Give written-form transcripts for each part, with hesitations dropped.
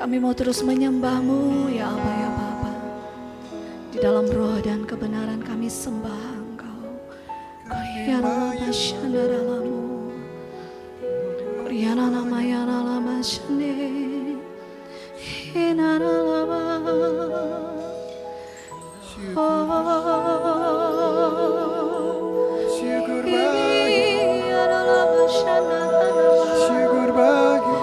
Kami mau terus menyembah-Mu ya Aba ya Bapa. Di dalam roh dan kebenaran kami sembah Engkau. Kuriana masyana lamu. Kuriana nama ya lama shane. Hinara lama. Syukur bagi syukur bagi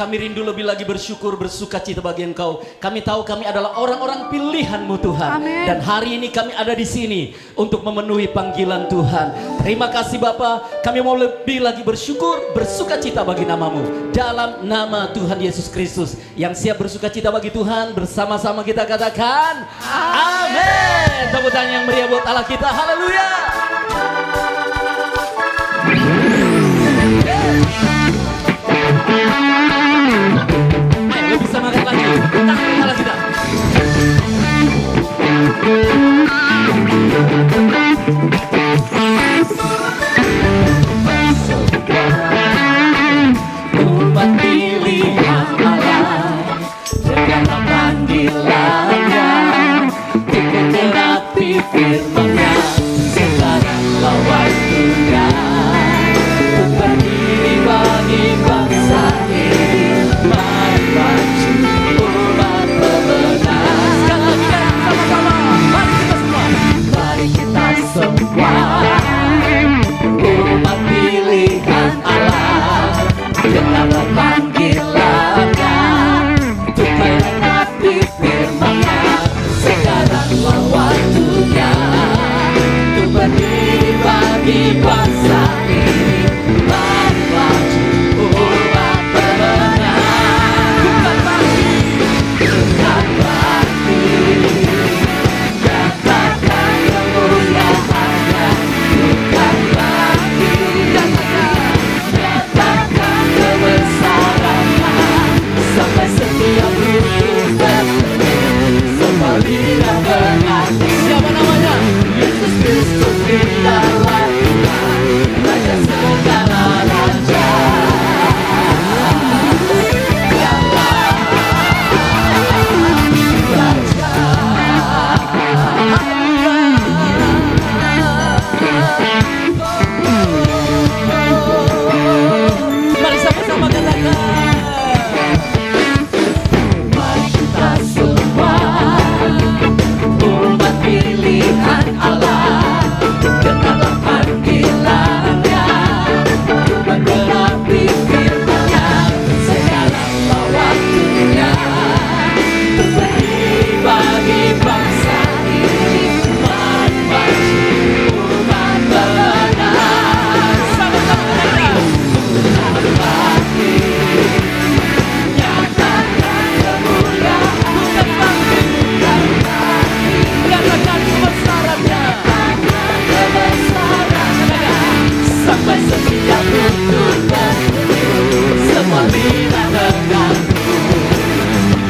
kami rindu lebih lagi bersyukur, bersuka cita bagi Engkau. Kami tahu kami adalah orang-orang pilihan-Mu Tuhan. Amin. Dan hari ini kami ada di sini untuk memenuhi panggilan Tuhan. Terima kasih Bapa, kami mau lebih lagi bersyukur, bersuka cita bagi nama-Mu. Dalam nama Tuhan Yesus Kristus. Yang siap bersuka cita bagi Tuhan, bersama-sama kita katakan amin. Tepuk tangan yang meriah buat Allah kita, haleluya. Lebih semangat lagi, tangan kepala kita. Umat pilihan Allah, dengarlah panggilannya, genapi firman-Nya, sekaranglah waktunya untuk berdiri bagi bangsa ini. Mari maju umat pemenang. Sekali lagi sama-sama, mari kita semua. Mari kita semua umat pilihan Allah, dengarlah panggilannya untuk merenapi firman-Nya. Sekaranglah waktunya untuk berdiri bagi bangsa ini. Mari maju umat pemenang. Bukan bagi, bukan bagi, nyatakan kemuliaannya. Bukan bagi, nyatakan kebesarannya. Sampai setiap lutut berseru, semua lidah mengaku. Siapa namanya? Yesus Kristus adalah Tuhan, Raja segala raja. Mari sama-sama katakan. Mari kita semua umat pilihan Allah, dengarlah panggilannya, menggenapi firman-Nya. Sekaranglah waktunya untuk berdiri bagi bangsa ini. Mari maju umat pemenang. Sama-sama katakan. Bukan bagi, nyatakan kemuliaan. Bukan bagi, nyatakan kebesarannya. Sampai setiap lutut berseru, semua lidah mengaku.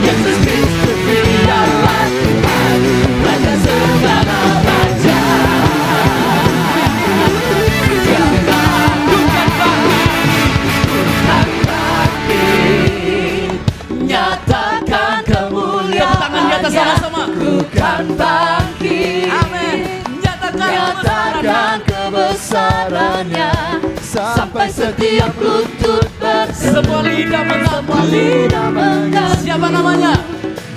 Yesus Kristus adalah Tuhan, Raja segala raja. Bukan bagi, nyatakan kemuliaan. Tepuk tangan di atas sama-sama. Bukan bagi, amin, nyatakan kebesarannya. Sampai setiap lutut berseru, semua lidah mengaku. Siapa namanya?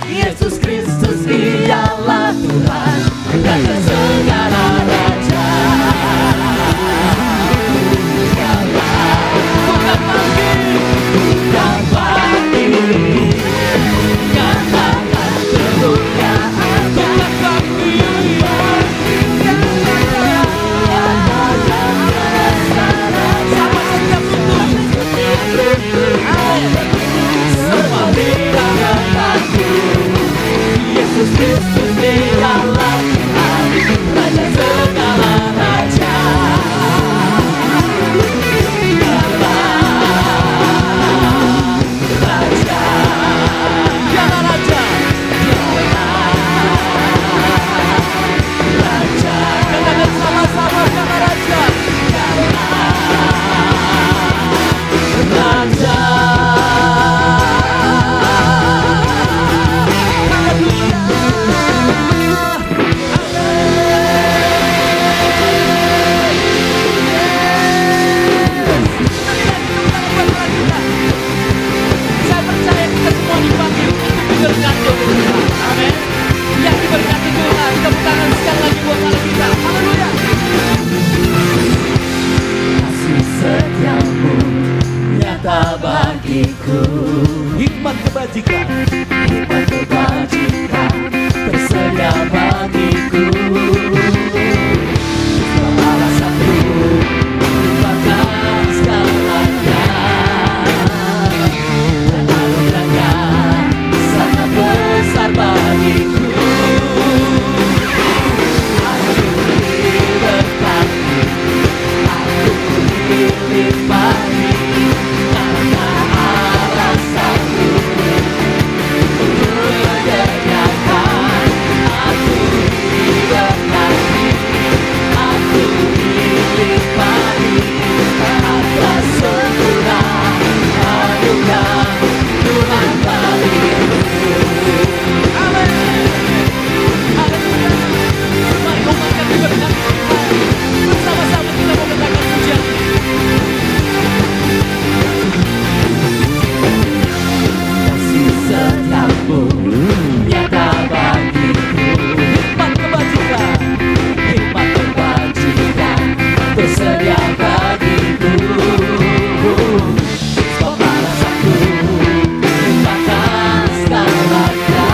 Yesus Kristus ialah Tuhan, Raja segala raja. Bukan bagi, bukan bagi, nyatakan kemuliaan. Bukan bagi, sama setiap lutut. Semua lidah mengaku. Yesus Kristus ialah Tuhan, Raja bagiku. Hikmat kebajikan, hikmat kebajikan tersedia bagiku. Sebab alasanku lupakan segalanya, dan anugerahnya sangat besar bagiku. Aku diberkati, aku dilimpahi, karena alasanku untuk menyediakan. Aku diberkati, aku dilimpahi, atas sempurna anugerah Tuhan bagiku. Amin. Haleluya. Mari umatkan diberkati Tuhan. Bersama-sama kita mau katakan pujian ini. Kasih setiamu nyata bagiku. Hikmat kebajikan, hikmat kebajikan tersedia bagiku. Sebab alasanku lupakan segalanya,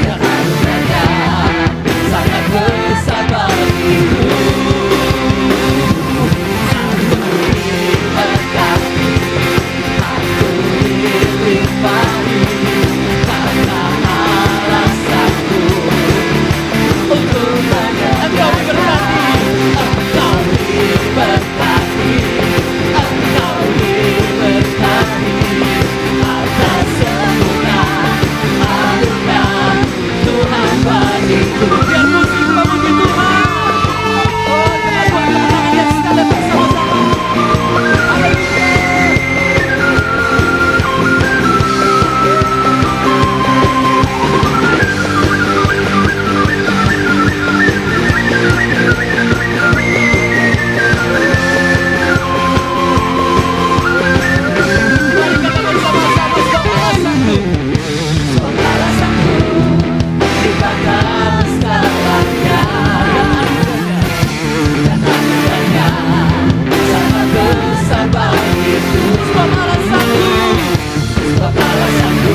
dan anugerahnya sangat besar bagiku. Aku diberkati, aku dilimpahi, karena alasanku untuk menyediakan. Engkau diberkati, engkau diberkati, atas sempurna anugerah Tuhan bagiku. Biar musik memuji Tuhan. Oh, jangan buat kemenangan yang sekalian bersama-sama. Haleluya. Mari katakan sama-sama, sebab alasanku lupakan segalanya, dan anugerahnya sangat besar bagiku. Sebab alasanku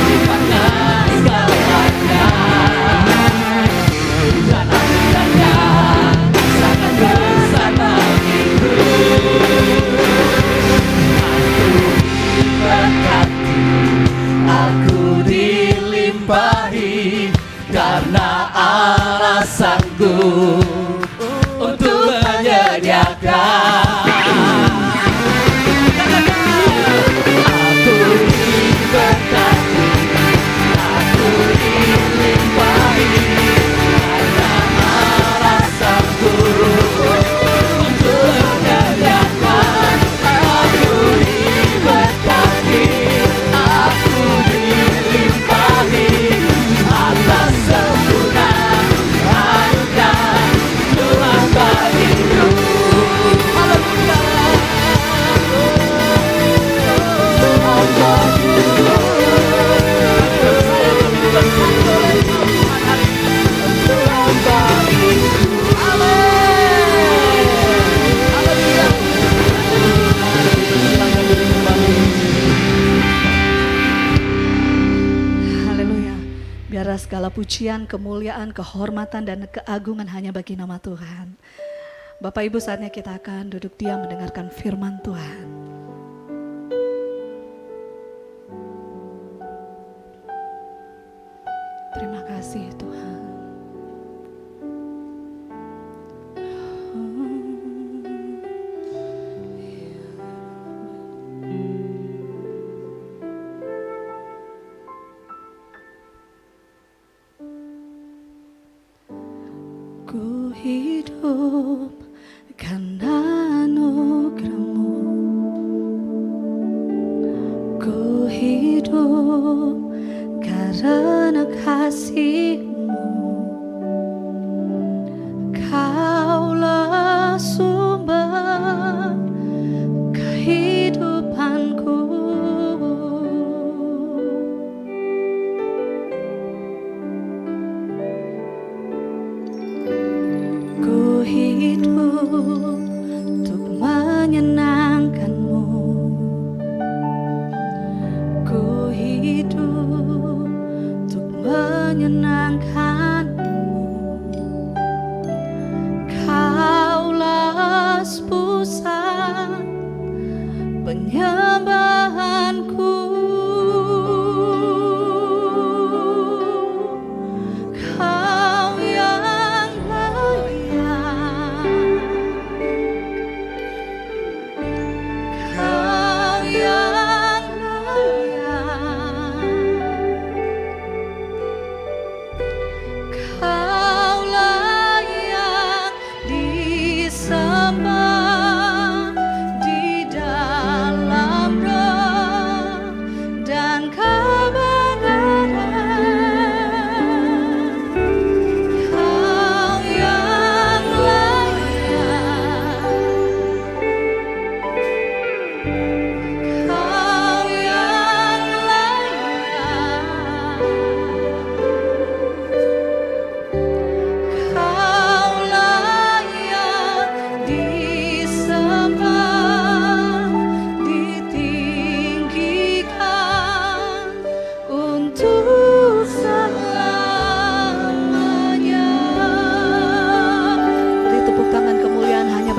lupakan segalanya, dan anugerahnya sangat besar bagiku. Aku dilimpahi, karena alasanku untuk menyediakan. Aku diberkati, aku dilimpahi, karena alasanku untuk menyediakan. Aku diberkati, aku dilimpahi, atas sempurna anugerah Tuhan bagiku. Haleluya. Tuhan bagiku. Tuhan bagiku. Amin. Haleluya. Haleluya. Biarlah segala pujian, kemuliaan, kehormatan, dan keagungan hanya bagi nama Tuhan. Bapak Ibu, saatnya kita akan duduk diam mendengarkan firman Tuhan. Terima kasih Tuhan. Ku hidup karena anugerah-Mu, ku hidup karena kasih-Mu. Kaulah sumber kehidupanku. Ku hidup untuk menyenangkan-Mu.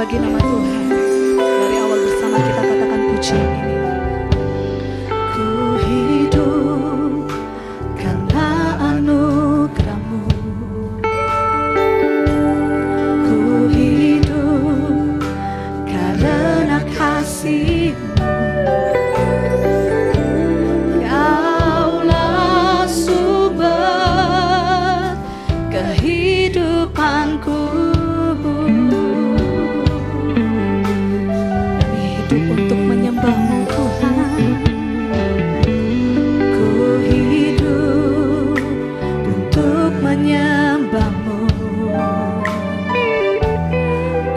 bagi nama Tuhan. Dari awal bersama kita katakan pujian ini. Ku hidup karena anugerah-Mu. Ku hidup karena kasih-Mu. Kaulah sumber kehidupanku. Untuk menyembah-Mu Tuhan. Ku hidup untuk menyembah-Mu.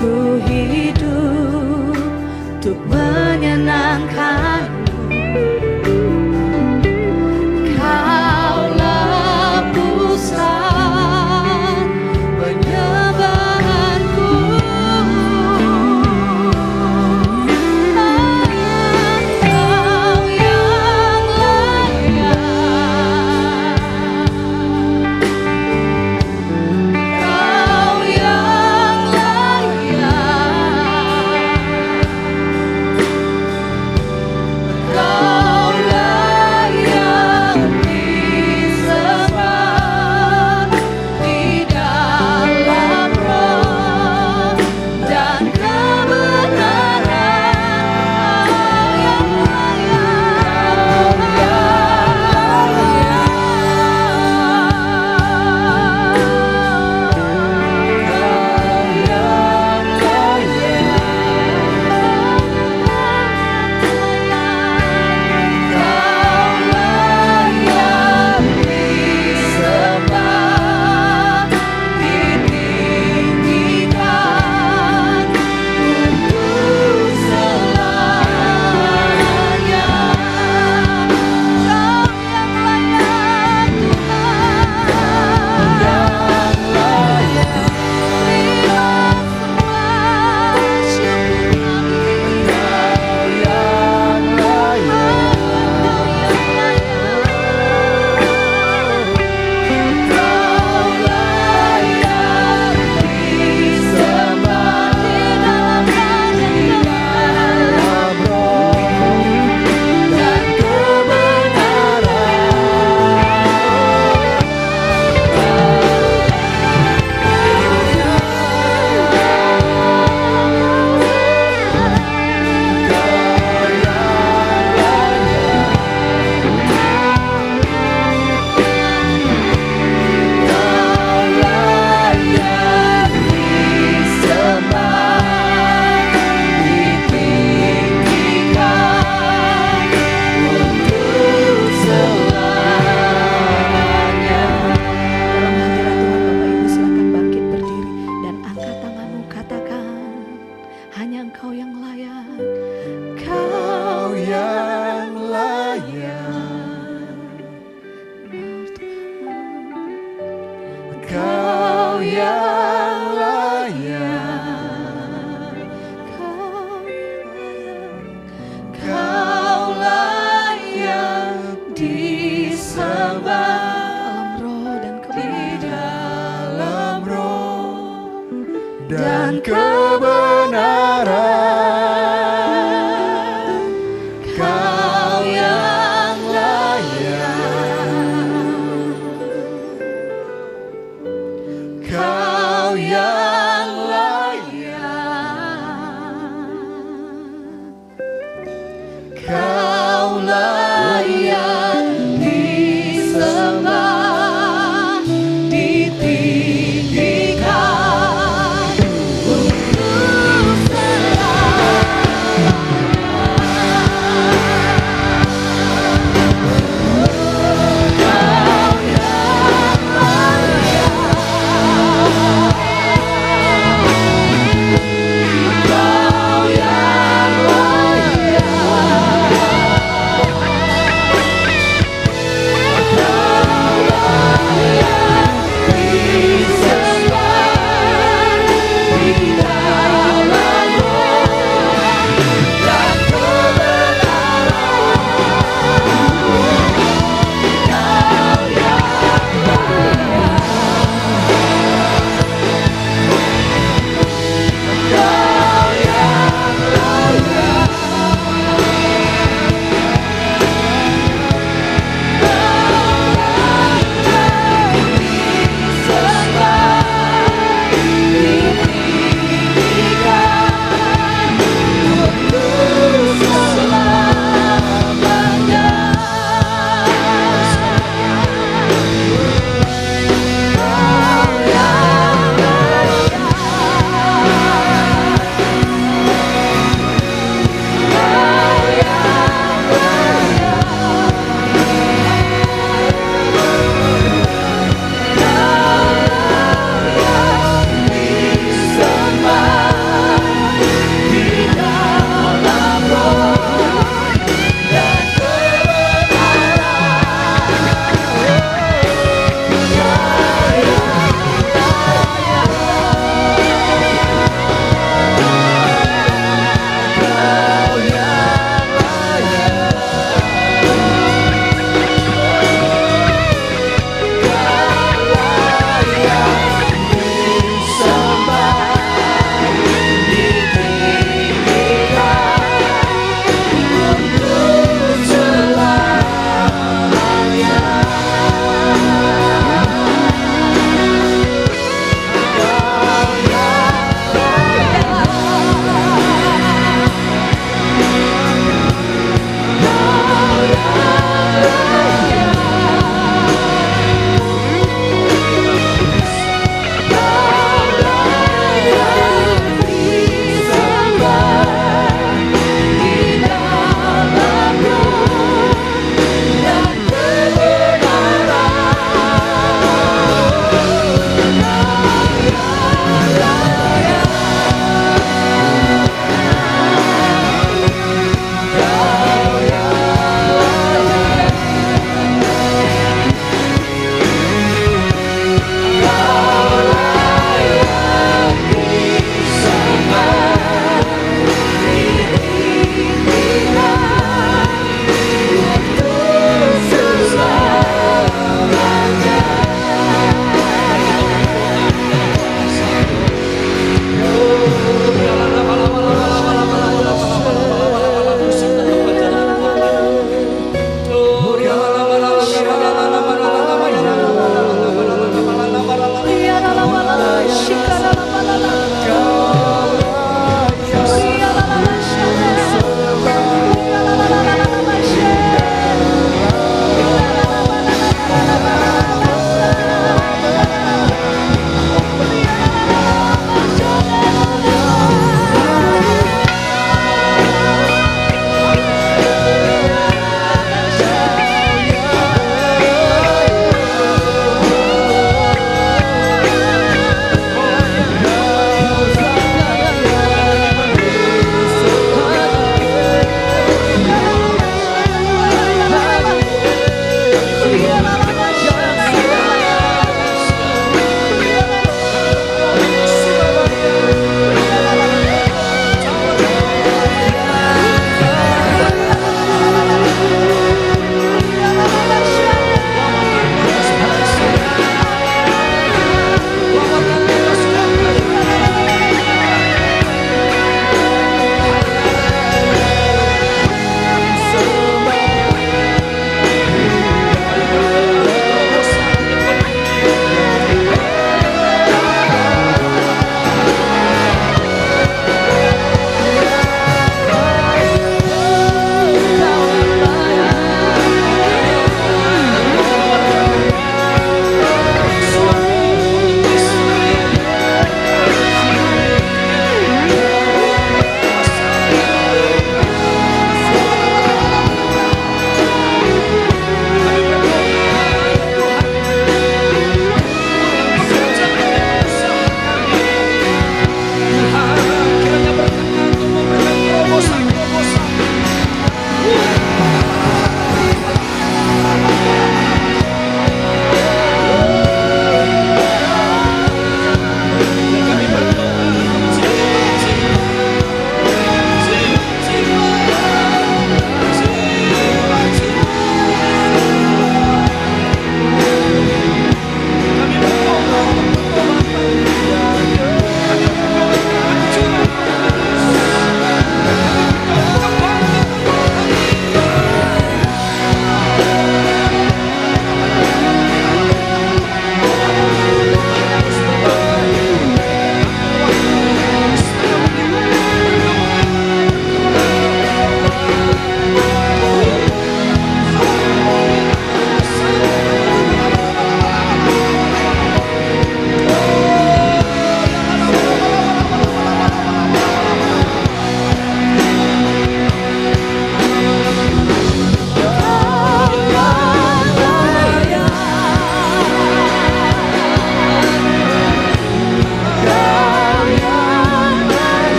Ku hidup untuk menyenangkan-Mu. Kaulah pusat penyembahanku. Dan kebenaran, Kau yang layak, Kau yang layak, Kau layak disembah, ditinggikan untuk selamanya.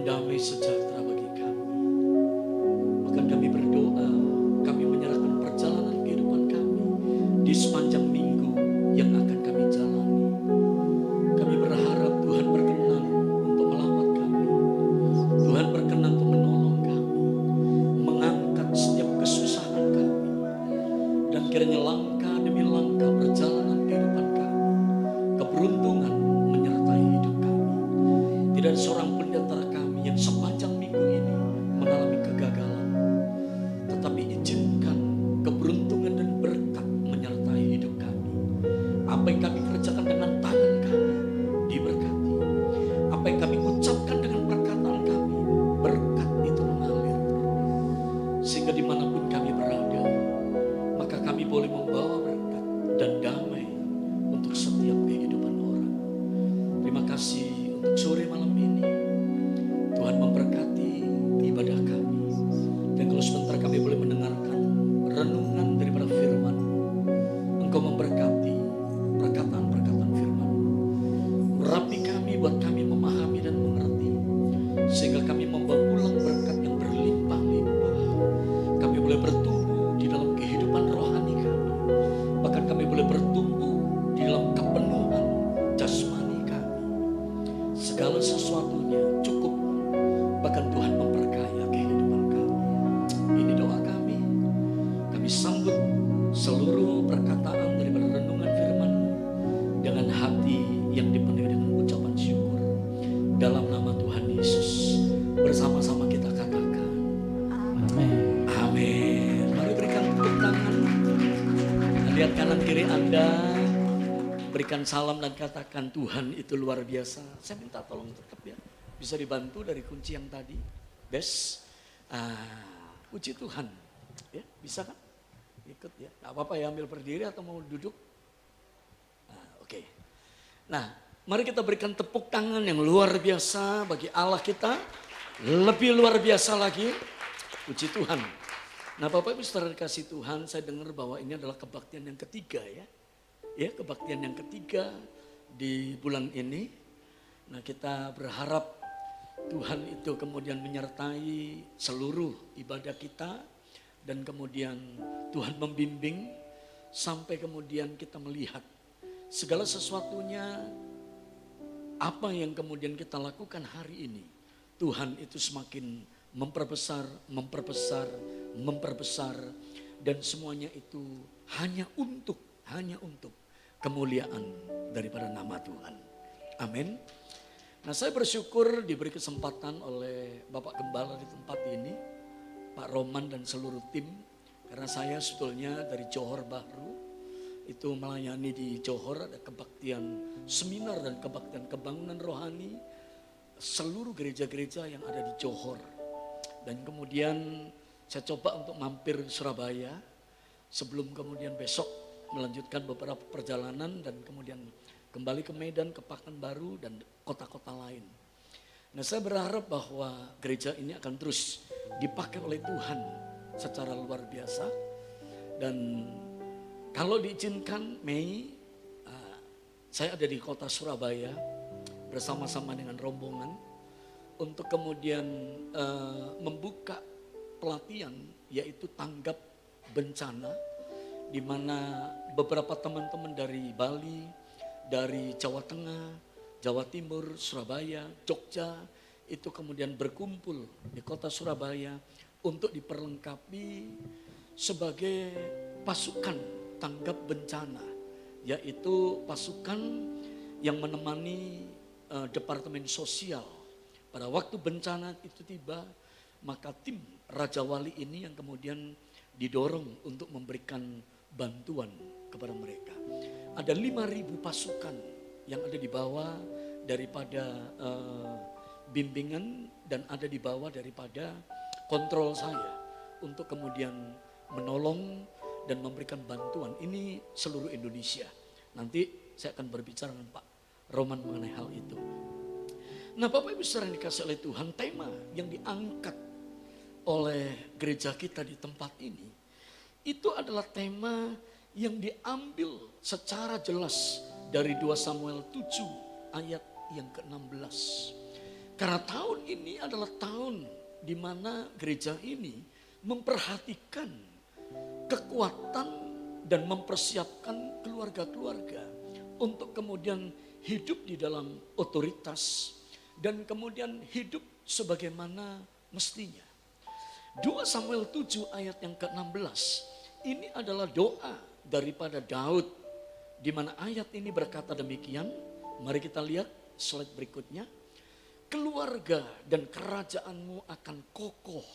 damai sejahtera bagi kami. Bahkan kami berdoa, kami menyerahkan perjalanan kehidupan kami di sepanjang minggu yang akan kami jalani. Kami berharap Tuhan berkenan untuk melawat kami. Tuhan berkenan untuk menolong kami, mengangkat setiap kesusahan kami. Dan kiranya langkah demi langkah perjalanan kehidupan kami, keberuntungan menyertai hidup kami. Tidak ada seorang pun di antara kami yang sepanjang minggu ini mengalami kegagalan. Tetapi izinkan keberuntungan dan berkat menyertai hidup kami. Apa yang kami kerjakan dengan tangan kami diberkati. Apa yang kami ucapkan dengan perkataan kami, berkat itu mengalir. Sehingga dimanapun kami berada, maka kami boleh membawa berkat dan damai untuk setiap kehidupan orang. Terima kasih untuk sore malam ini. Tuhan memberkati ibadah kami. Dan kalau sebentar kami boleh mendengarkan renungan daripada firman, Engkau memberkati perkataan-perkataan firman. Urapi kami, buat kami memahami dan mengerti, sehingga kami membawa pulang berkat yang berlimpah-limpah. Kami boleh bertumbuh di dalam kehidupan rohani kami. Bahkan kami boleh bertumbuh di dalam kepenuhan jasmani kami. Segala sesuatunya cukup, bahkan Tuhan memperkaya kehidupan kami. Ini doa kami. Kami sambut seluruh perkataan daripada renungan firman dengan hati yang dipenuhi dengan ucapan syukur. Dalam nama Tuhan Yesus, bersama-sama kita katakan Amin. amin. Mari berikan tepuk tangan. Lihat kanan kiri Anda, berikan salam dan katakan Tuhan itu luar biasa. Saya minta tolong tetap ya, bisa dibantu dari kunci yang tadi. Bes, puji Tuhan, ya bisa kan? Ikut ya, nggak apa-apa ya, ambil berdiri atau mau duduk. Oke. Nah, mari kita berikan tepuk tangan yang luar biasa bagi Allah kita. Lebih luar biasa lagi, puji Tuhan. Nah Bapak Ibu saudara dikasih Tuhan, saya dengar bahwa ini adalah kebaktian yang ketiga ya. Ya, kebaktian yang ketiga di bulan ini. Nah kita berharap Tuhan itu kemudian menyertai seluruh ibadah kita. Dan kemudian Tuhan membimbing sampai kemudian kita melihat segala sesuatunya apa yang kemudian kita lakukan hari ini. Tuhan itu semakin memperbesar, memperbesar, memperbesar. Dan semuanya itu hanya untuk kemuliaan daripada nama Tuhan. Amin. Nah saya bersyukur diberi kesempatan oleh Bapak Gembala di tempat ini, Pak Roman dan seluruh tim. Karena saya sebetulnya dari Johor Bahru, itu melayani di Johor, ada kebaktian seminar dan kebaktian kebangunan rohani seluruh gereja-gereja yang ada di Johor. Dan kemudian saya coba untuk mampir Surabaya sebelum kemudian besok melanjutkan beberapa perjalanan dan kemudian kembali ke Medan, ke Pekanbaru dan kota-kota lain. Nah saya berharap bahwa gereja ini akan terus dipakai oleh Tuhan secara luar biasa. Dan kalau diizinkan Mei, saya ada di kota Surabaya bersama-sama dengan rombongan untuk kemudian membuka pelatihan yaitu tanggap bencana, di mana beberapa teman-teman dari Bali, dari Jawa Tengah, Jawa Timur, Surabaya, Jogja itu kemudian berkumpul di kota Surabaya untuk diperlengkapi sebagai pasukan tanggap bencana, yaitu pasukan yang menemani Departemen Sosial. Pada waktu bencana itu tiba, maka tim Raja Wali ini yang kemudian didorong untuk memberikan bantuan kepada mereka. Ada 5.000 pasukan yang ada di bawah daripada bimbingan dan ada di bawah daripada kontrol saya untuk kemudian menolong dan memberikan bantuan. Ini seluruh Indonesia. Nanti saya akan berbicara dengan Pak Roman mengenai hal itu. Nah Bapak Ibu saudara yang dikasih oleh Tuhan, tema yang diangkat oleh gereja kita di tempat ini, itu adalah tema yang diambil secara jelas dari 2 Samuel 7 ayat yang ke-16. Karena tahun ini adalah tahun di mana gereja ini memperhatikan kekuatan dan mempersiapkan keluarga-keluarga untuk kemudian hidup di dalam otoritas dan kemudian hidup sebagaimana mestinya. 2 Samuel 7 ayat yang ke-16 ini adalah doa daripada Daud, di mana ayat ini berkata demikian. Mari kita lihat slide berikutnya. Keluarga dan kerajaanmu akan kokoh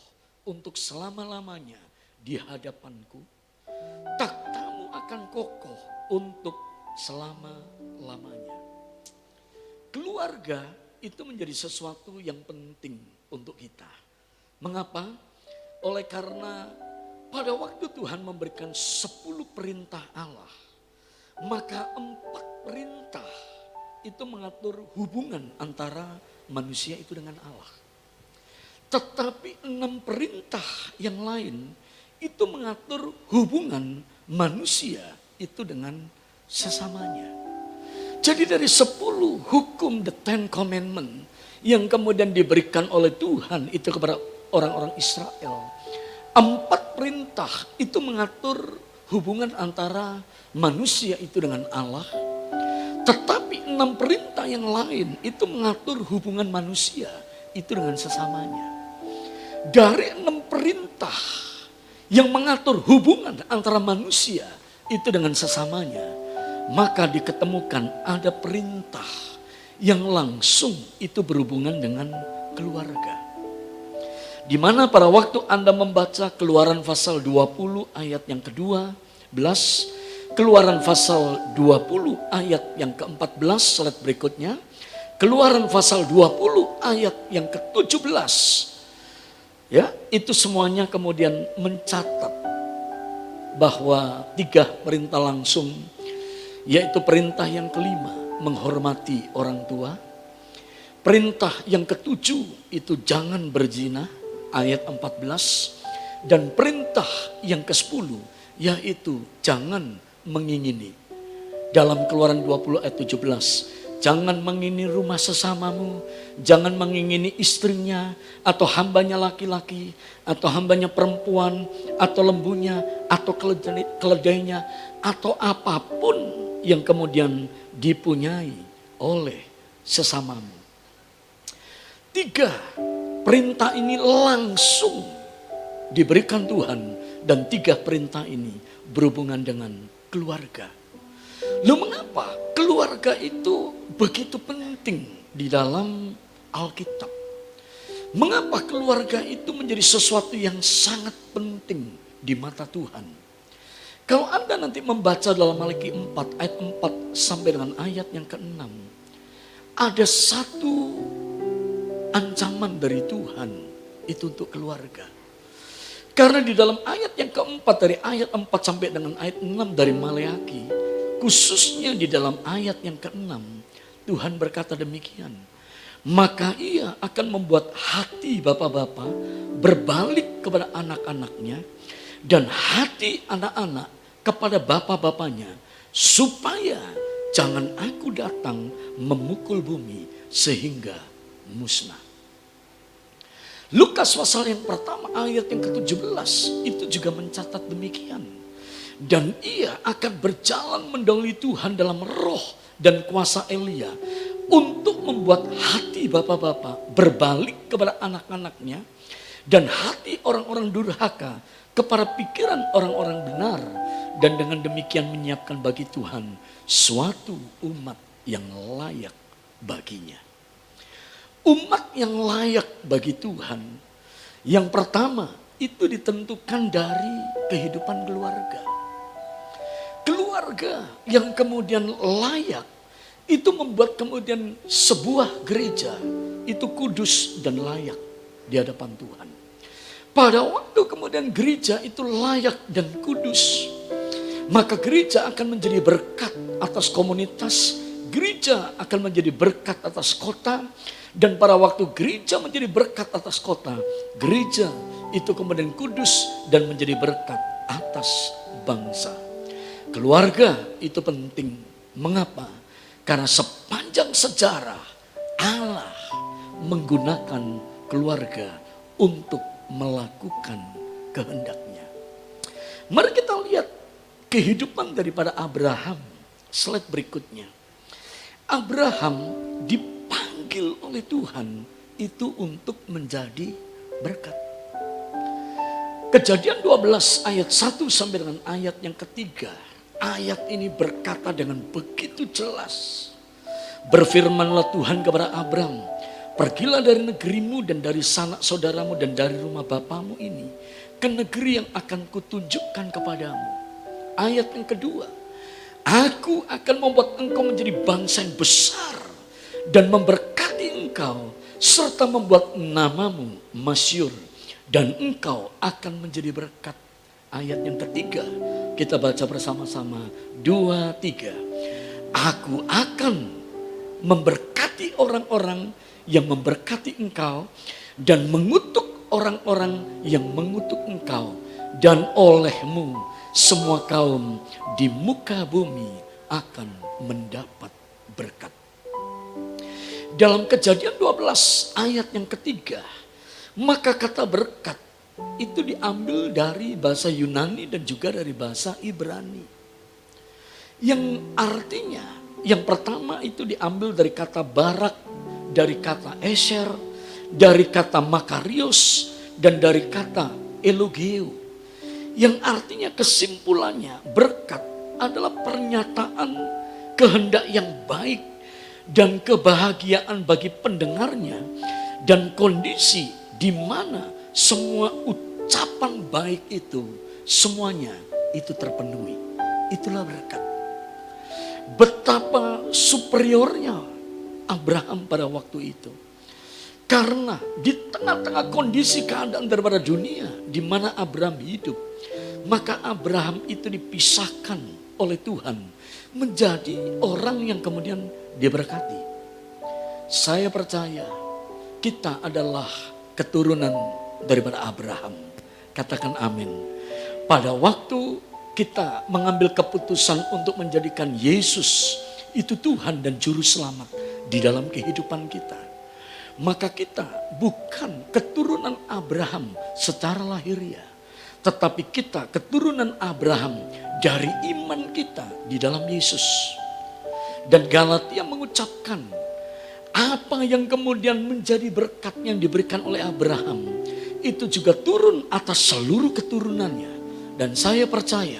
untuk selama-lamanya di hadapanku. Takhtamu akan kokoh untuk selama-lamanya. Keluarga itu menjadi sesuatu yang penting untuk kita. Mengapa? Oleh karena pada waktu Tuhan memberikan 10 perintah Allah, maka 4 perintah itu mengatur hubungan antara manusia itu dengan Allah. Tetapi 6 perintah yang lain itu mengatur hubungan manusia itu dengan sesamanya. Jadi dari 10 hukum the Ten Commandment yang kemudian diberikan oleh Tuhan itu kepada orang-orang Israel, 4 perintah itu mengatur hubungan antara manusia itu dengan Allah. Tetapi 6 perintah yang lain itu mengatur hubungan manusia itu dengan sesamanya. Dari 6 perintah yang mengatur hubungan antara manusia itu dengan sesamanya, maka diketemukan ada perintah yang langsung itu berhubungan dengan keluarga. Di mana pada waktu Anda membaca Keluaran pasal 20 ayat yang ke-12, Keluaran pasal 20 ayat yang ke-14, slide berikutnya. Keluaran pasal 20 ayat yang ke-17. Ya, itu semuanya kemudian mencatat bahwa 3 perintah langsung, yaitu perintah yang kelima, menghormati orang tua. Perintah yang ke-7 itu jangan berzina, ayat 14. Dan perintah yang ke-10 yaitu jangan mengingini. Dalam Keluaran 20 ayat 17. Jangan mengingini rumah sesamamu, jangan mengingini istrinya, atau hambanya laki-laki, atau hambanya perempuan, atau lembunya, atau keledainya, atau apapun yang kemudian dipunyai oleh sesamamu. 3 perintah ini langsung diberikan Tuhan, dan 3 perintah ini berhubungan dengan keluarga. Lalu mengapa keluarga itu begitu penting di dalam Alkitab? Mengapa keluarga itu menjadi sesuatu yang sangat penting di mata Tuhan? Kalau Anda nanti membaca dalam Malaki 4 ayat 4 sampai dengan ayat yang ke-6, ada satu ancaman dari Tuhan itu untuk keluarga. Karena di dalam ayat yang keempat, dari ayat 4 sampai dengan ayat 6 dari Maleaki, khususnya di dalam ayat yang ke-6, Tuhan berkata demikian. Maka ia akan membuat hati bapak-bapak berbalik kepada anak-anaknya, dan hati anak-anak kepada bapak-bapaknya, supaya jangan aku datang memukul bumi sehingga musnah. Lukas pasal yang pertama ayat yang ke-17 itu juga mencatat demikian. Dan ia akan berjalan mendahului Tuhan dalam roh dan kuasa Elia, untuk membuat hati bapak-bapak berbalik kepada anak-anaknya, dan hati orang-orang durhaka kepada pikiran orang-orang benar, dan dengan demikian menyiapkan bagi Tuhan suatu umat yang layak baginya. Umat yang layak bagi Tuhan, yang pertama itu ditentukan dari kehidupan keluarga. Keluarga yang kemudian layak itu membuat kemudian sebuah gereja itu kudus dan layak di hadapan Tuhan. Pada waktu kemudian gereja itu layak dan kudus, maka gereja akan menjadi berkat atas komunitas, gereja akan menjadi berkat atas kota. Dan pada waktu gereja menjadi berkat atas kota, gereja itu kemudian kudus dan menjadi berkat atas bangsa. Keluarga itu penting. Mengapa? Karena sepanjang sejarah Allah menggunakan keluarga untuk melakukan kehendaknya. Mari kita lihat kehidupan daripada Abraham. Slide berikutnya. Abraham dipanggil oleh Tuhan itu untuk menjadi berkat. Kejadian 12 ayat 1 sampai dengan ayat yang ketiga. Ayat ini berkata dengan begitu jelas. Berfirmanlah Tuhan kepada Abram, pergilah dari negerimu dan dari sanak saudaramu dan dari rumah bapamu ini ke negeri yang akan kutunjukkan kepadamu. Ayat yang kedua, aku akan membuat engkau menjadi bangsa yang besar dan memberkati engkau serta membuat namamu masyhur dan engkau akan menjadi berkat. Ayat yang ketiga, kita baca bersama-sama. 2, 3. Aku akan memberkati orang-orang yang memberkati engkau dan mengutuk orang-orang yang mengutuk engkau, dan olehmu semua kaum di muka bumi akan mendapat berkat. Dalam Kejadian 12 ayat yang ketiga, maka kata berkat itu diambil dari bahasa Yunani dan juga dari bahasa Ibrani. Yang artinya, yang pertama itu diambil dari kata barak, dari kata esher, dari kata makarios, dan dari kata elogeo. Yang artinya kesimpulannya, berkat adalah pernyataan kehendak yang baik dan kebahagiaan bagi pendengarnya, dan kondisi di mana semua ucapan baik itu semuanya itu terpenuhi. Itulah berkat. Betapa superiornya Abraham pada waktu itu. Karena di tengah-tengah kondisi keadaan daripada dunia di mana Abraham hidup, maka Abraham itu dipisahkan oleh Tuhan menjadi orang yang kemudian diberkati. Saya percaya kita adalah keturunan daripada Abraham. Katakan amin. Pada waktu kita mengambil keputusan untuk menjadikan Yesus itu Tuhan dan Juru Selamat di dalam kehidupan kita, maka kita bukan keturunan Abraham secara lahiriah, tetapi kita keturunan Abraham dari iman kita di dalam Yesus. Dan Galatia mengucapkan apa yang kemudian menjadi berkat yang diberikan oleh Abraham itu juga turun atas seluruh keturunannya. Dan saya percaya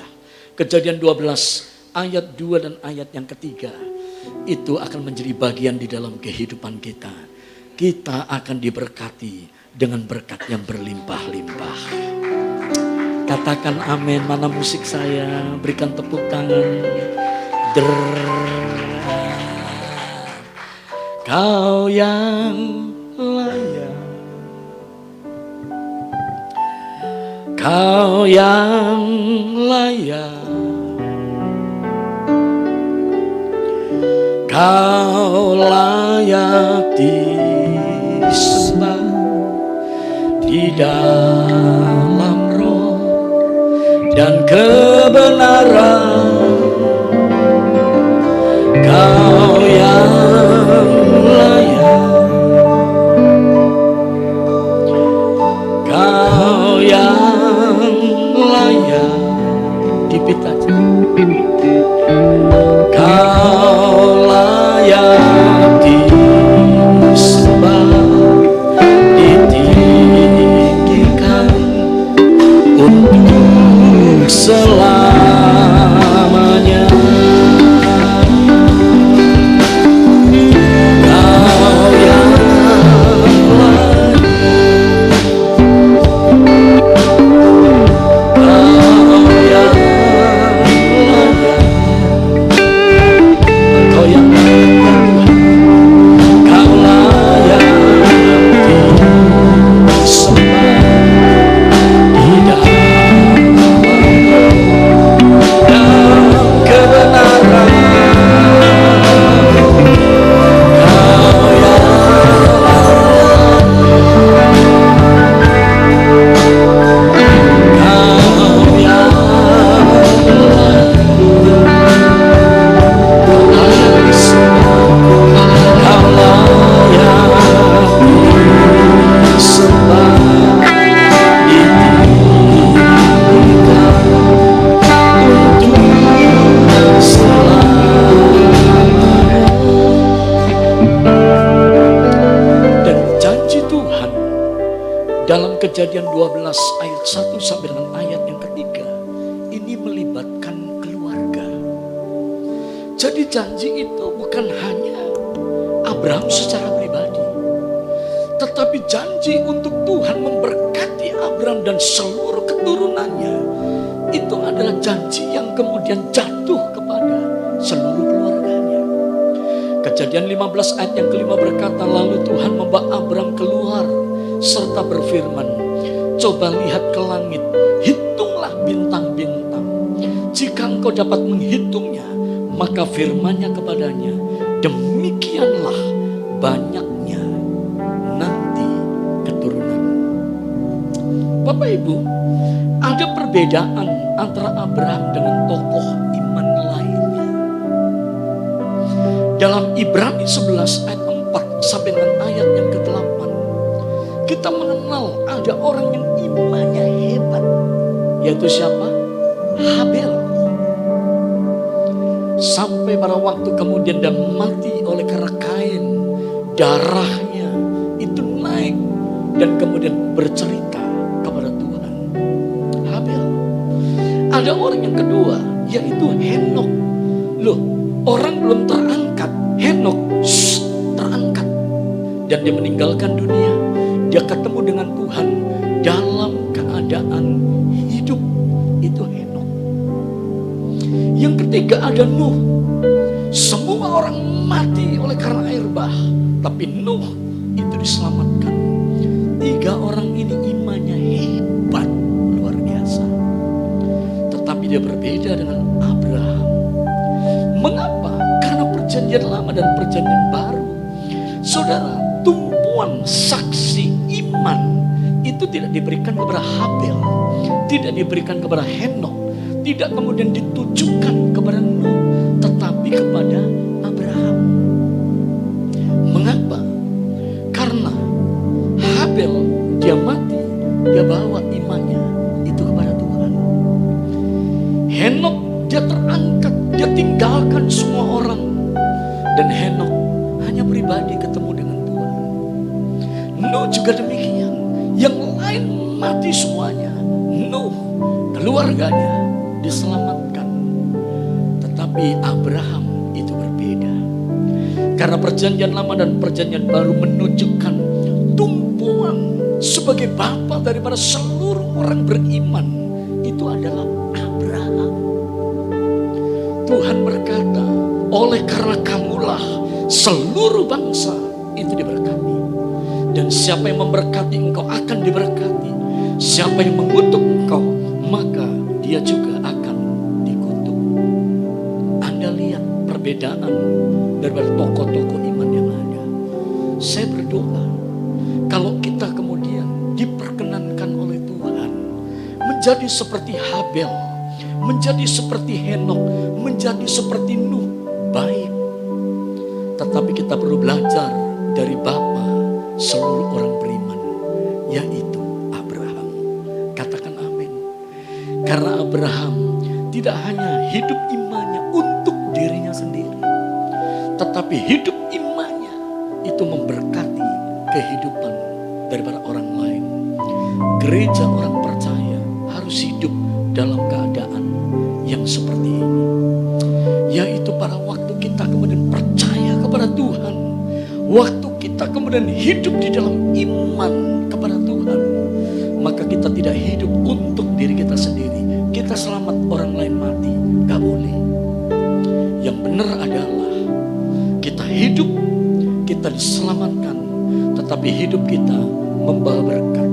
Kejadian 12 ayat 2 dan ayat yang ketiga itu akan menjadi bagian di dalam kehidupan kita. Kita akan diberkati dengan berkat yang berlimpah-limpah. Katakan amin. Mana musik saya? Berikan tepuk tangan. Kau yang layak, kau yang layak, kau layak disembah di dalam roh dan kebenaran. Kau yang layak, kau yang layak dipita. Kau layak disembah, ditinggikan untuk selamanya. Kejadian 12 ayat 1 sampai dengan ayat yang ketiga, ini melibatkan keluarga. Jadi janji itu bukan hanya Abraham secara pribadi, tetapi janji untuk Tuhan memberkati Abraham dan seluruh keturunannya. Itu adalah janji yang kemudian jatuh kepada seluruh keluarganya. Kejadian 15 ayat yang kelima berkata, lalu Tuhan membawa Abraham keluar serta berfirman, coba lihat ke langit, hitunglah bintang-bintang. Jika engkau dapat menghitungnya, maka firman-Nya kepadanya, demikianlah banyaknya nanti keturunan. Bapak Ibu, ada perbedaan antara Abraham dengan tokoh iman lainnya. Dalam Ibrani 11 ayat 4 sampai dengan ayat yang ke-8, kita mengenal ada orang yang imannya hebat, yaitu siapa? Habel. Sampai pada waktu kemudian dia mati oleh karena Kain, darahnya itu naik dan kemudian bercerita kepada Tuhan. Habel. Ada orang yang kedua, yaitu Henok. Loh, orang belum terangkat, Henok terangkat. Dan dia meninggalkan dunia, dia ketemu dengan Tuhan dalam keadaan hidup. Itu Henok. Yang ketiga ada Nuh. Semua orang mati oleh karena air bah, tapi Nuh itu diselamatkan. 3 orang ini imannya hebat, luar biasa. Tetapi dia berbeda dengan Abraham. Mengapa? Karena perjanjian lama dan perjanjian baru, saudara, tumpuan saksi iman itu tidak diberikan kepada Habel, tidak diberikan kepada Henok, tidak kemudian ditujukan kepada Nuh, tetapi kepada Abraham. Mengapa? Karena Habel dia mati, dia bawa imannya itu kepada Tuhan. Henok dia terangkat, dia tinggalkan semua orang, dan Henok hanya pribadi ketemu dengan Tuhan. Nuh juga demikian, yang lain mati semuanya. Nuh, keluarganya diselamatkan. Tetapi Abraham itu berbeda. Karena perjanjian lama dan perjanjian baru menunjukkan tumpuan sebagai bapa daripada seluruh orang beriman itu adalah Abraham. Tuhan berkata, oleh karena kamulah seluruh bangsa itu diberkati. Dan siapa yang memberkati engkau akan diberkati. Siapa yang mengutuk engkau, maka dia juga akan dikutuk. Anda lihat perbedaan daripada tokoh-tokoh iman yang ada. Saya berdoa, kalau kita kemudian diperkenankan oleh Tuhan menjadi seperti Habel, menjadi seperti Henok, menjadi seperti Nuh, baik. Tetapi kita perlu belajar dari Bapa seluruh orang beriman, yaitu Abraham. Katakan amin. Karena Abraham tidak hanya hidup imannya untuk dirinya sendiri, tetapi hidup imannya itu memberkati kehidupan daripada orang lain. Gereja orang percaya harus hidup dalam keadaan yang seperti ini, yaitu pada waktu kita kemudian percaya kepada Tuhan, waktu kita kemudian hidup di dalam iman kepada Tuhan, maka kita tidak hidup untuk diri kita sendiri. Kita selamat, orang lain mati, gak boleh. Yang benar adalah kita hidup, kita diselamatkan, tetapi hidup kita membawa berkat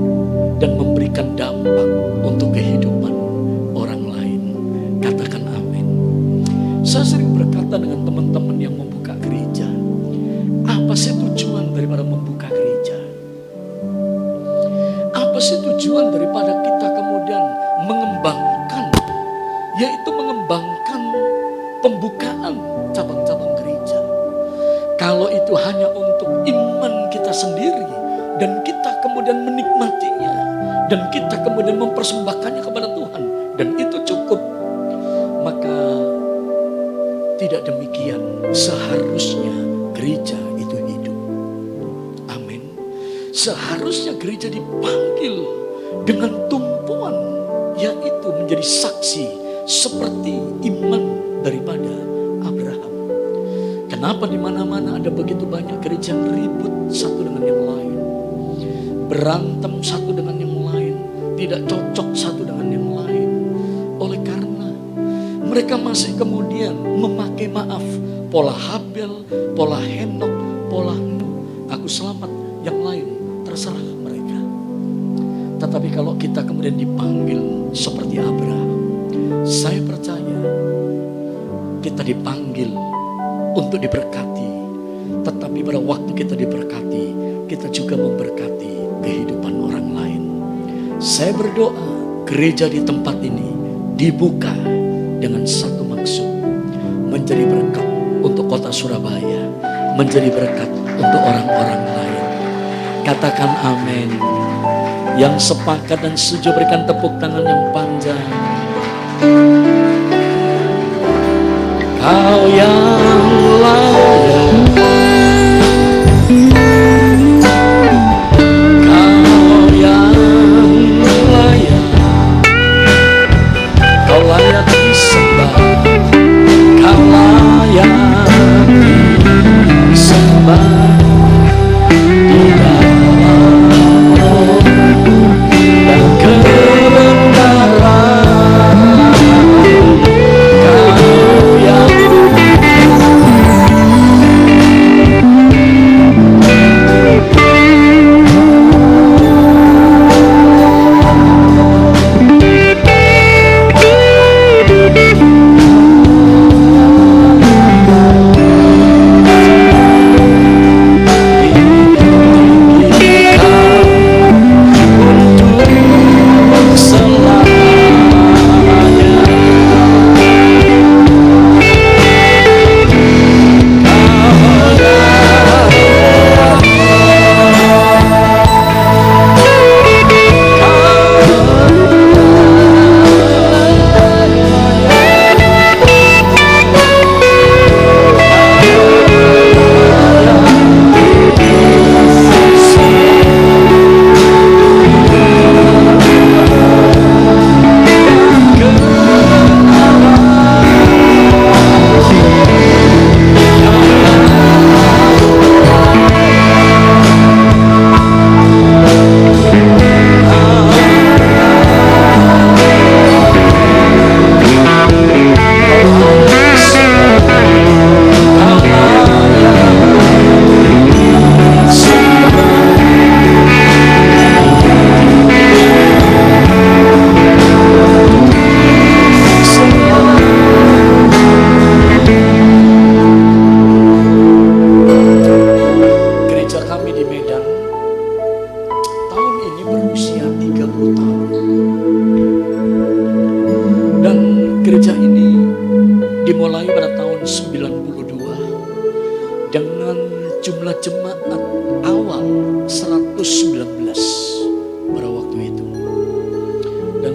dan memberikan dampak untuk kehidupan orang lain. Katakan amin. Saya sering berkata dengan teman-teman yang membuka gereja, apa sih tujuan daripada membuka gereja? Apa sih tujuan daripada kita kemudian mengembangkan, yaitu mengembangkan pembukaan cabang-cabang gereja? Kalau itu hanya untuk iman kita sendiri dan kita kemudian menikmatinya dan kita kemudian mempersembahkannya kepada Tuhan dan itu cukup, maka tidak demikian seharusnya gereja itu hidup. Amin. Seharusnya gereja dipanggil dengan tumpuan, yaitu menjadi saksi seperti iman daripada Abraham. Kenapa di mana-mana ada begitu banyak gereja yang ribut satu dengan yang lain, berantem satu dengan yang lain, tidak cocok satu dengan yang lain? Oleh karena mereka masih kemudian memakai pola Habel, pola Henok, pola Nuh. Aku selamat, yang lain terserah mereka. Tetapi kalau kita kemudian dipanggil seperti Abraham, saya percaya kita dipanggil untuk diberkati. Tetapi pada waktu kita diberkati, kita juga memberkati kehidupan orang lain. Saya berdoa gereja di tempat ini dibuka dengan satu maksud, menjadi berkat untuk kota Surabaya, menjadi berkat untuk orang-orang lain. Katakan amin. Yang sepakat dan setuju berikan tepuk tangan yang panjang. Kau yang layak, kau yang layak, kau layak disembah, kau layak disembah. Di dalam roh dan kebenaran, kau yang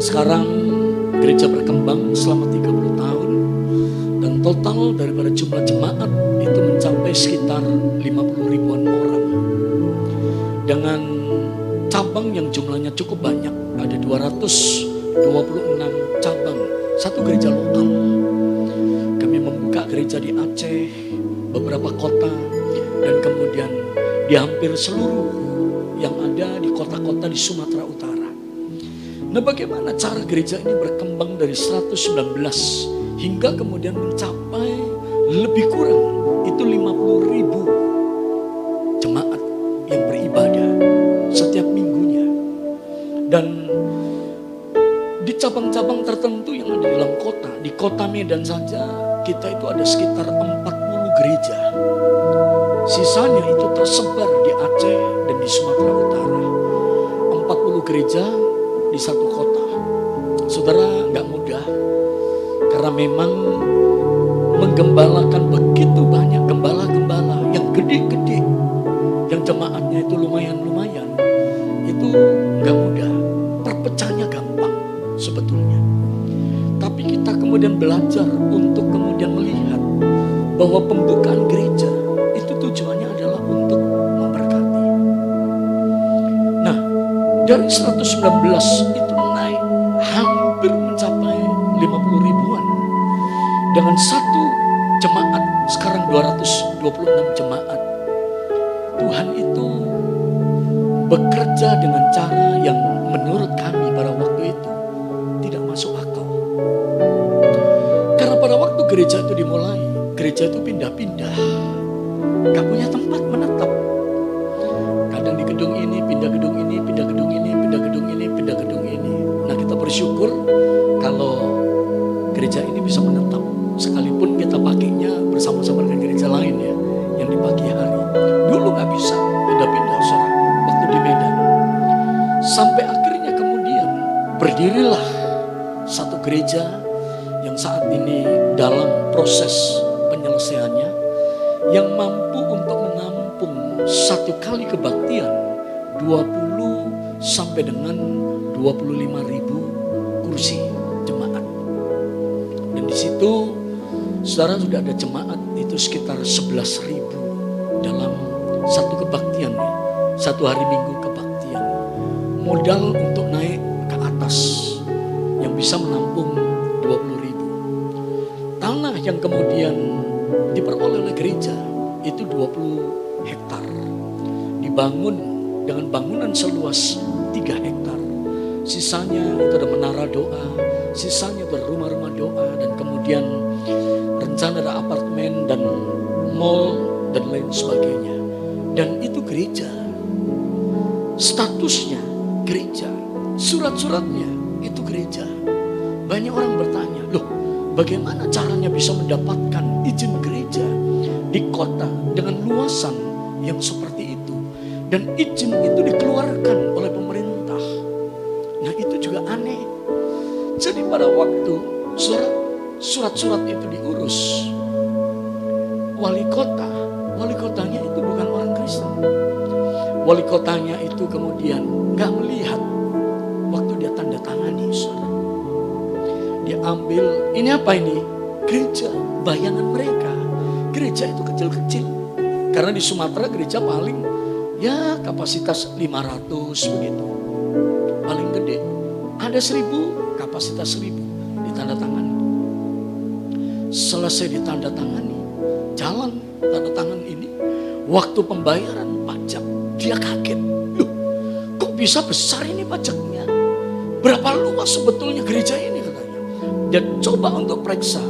sekarang gereja berkembang selama 30 tahun dan total daripada jumlah jemaat itu mencapai sekitar 50 ribuan orang. Dengan cabang yang jumlahnya cukup banyak, ada 226 cabang, satu gereja lokal. Kami membuka gereja di Aceh, beberapa kota, dan kemudian di hampir seluruh yang ada di kota-kota di Sumatera Utara. Nah, bagaimana cara gereja ini berkembang dari 119 hingga kemudian mencapai lebih kurang itu 50 ribu jemaat yang beribadah setiap minggunya. Dan di cabang-cabang tertentu yang ada di dalam kota, di kota Medan saja kita itu ada sekitar 40 gereja. Sisanya itu tersebar di Aceh dan di Sumatera Utara. 40 gereja di satu kota. Saudara, gak mudah. Karena memang menggembalakan begitu banyak gembala-gembala yang gede-gede, yang jemaatnya itu lumayan-lumayan, itu gak mudah. Perpecahnya gampang sebetulnya. Tapi kita kemudian belajar untuk kemudian melihat bahwa pembukaan gereja itu tujuannya adalah untuk memberkati. Dari 119 itu naik hampir mencapai 50 ribuan. Dengan satu jemaat, sekarang 226 jemaat. Tuhan itu bekerja dengan cara yang menurut kami pada waktu itu tidak masuk akal. Karena pada waktu gereja itu dimulai, gereja itu pindah-pindah, gak punya tempat menetap. Kadang di gedung ini, pindah gedung ini, pindah gedung ini, pindah gedung ini, pindah gedung ini. Nah, kita bersyukur kalau gereja ini bisa menetap, sekalipun kita pakainya bersama-sama dengan gereja lain ya, yang di pagi hari. Dulu gak bisa pindah-pindah saudara, waktu di Medan. Sampai akhirnya kemudian berdirilah satu gereja yang saat ini dalam proses penyelesaiannya, yang mampu untuk menampung satu kali kebaktian 20 sampai dengan 25 ribu kursi jemaat. Dan di situ saudara sudah ada jemaat itu sekitar 11 ribu dalam satu kebaktian ya, satu hari Minggu kebaktian. Modal untuk naik ke atas yang bisa menampung 20 ribu. Tanah yang kemudian diperoleh oleh gereja itu 20 hektar. Dibangun dengan bangunan seluas 3 hektar. Sisanya itu ada menara doa, sisanya itu ada rumah-rumah doa, dan kemudian rencana ada apartemen dan mall dan lain sebagainya. Dan itu gereja, statusnya gereja, surat-suratnya itu gereja. Banyak orang bertanya, loh bagaimana caranya bisa mendapatkan izin gereja di kota dengan luasan yang seperti itu? Dan izin itu dikeluarkan oleh pemerintah. Nah itu juga aneh. Jadi pada waktu surat-surat itu diurus, wali kotanya itu bukan orang Kristen. Wali kotanya itu kemudian gak melihat waktu dia tanda tangani, saudara. Dia ambil, ini apa ini? Gereja, bayangan mereka. Gereja itu kecil-kecil. Karena di Sumatera gereja paling ya kapasitas 500 begitu. Paling gede. Ada 1000, kapasitas 1000 ditandatangani. Selesai ditandatangani, jalan tanda tangan ini, waktu pembayaran pajak, dia kaget. Loh, kok bisa besar ini pajaknya? Berapa luas sebetulnya gereja ini katanya. Dan coba untuk periksa,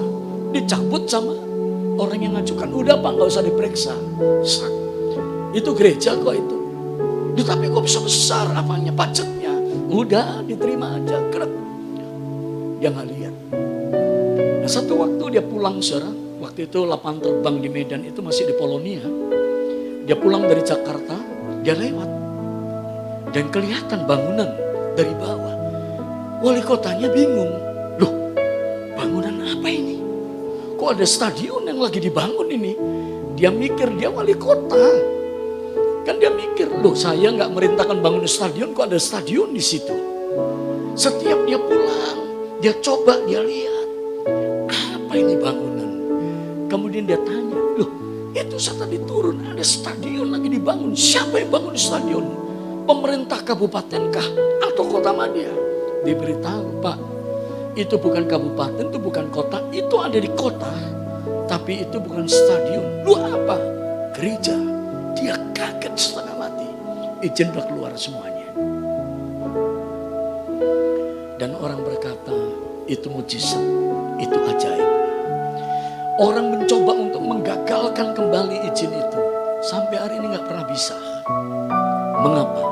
dicabut sama orang yang ngajukan. Udah Pak, gak usah diperiksa. Itu gereja kok itu. Tapi kok bisa besar apanya, pajaknya? Udah diterima aja, gerak. Dia gak lihat. Nah, satu waktu dia pulang, saudara. Waktu itu lapangan terbang di Medan itu masih di Polonia. Dia pulang dari Jakarta, dia lewat. Dan kelihatan bangunan dari bawah. Wali kotanya bingung. Loh, bangunan apa ini? Kok ada stadion yang lagi dibangun ini? Dia mikir dia wali kota. Kan dia mikir, loh saya gak merintahkan bangun stadion, kok ada stadion di situ? Setiap dia pulang, dia coba, dia lihat. Apa ini bangunan? Kemudian dia tanya, loh itu saat tadi turun ada stadion lagi dibangun. Siapa yang bangun stadion? Pemerintah kabupaten kah? Atau kota Madia? Diberitahu, Pak, itu bukan kabupaten, itu bukan kota, itu ada di kota. Tapi itu bukan stadion. Lu apa? Gereja. Dia kaget setengah mati. Izin udah keluar semuanya. Dan orang berkata, itu mujizat, itu ajaib. Orang mencoba untuk menggagalkan kembali izin itu. Sampai hari ini gak pernah bisa. Mengapa?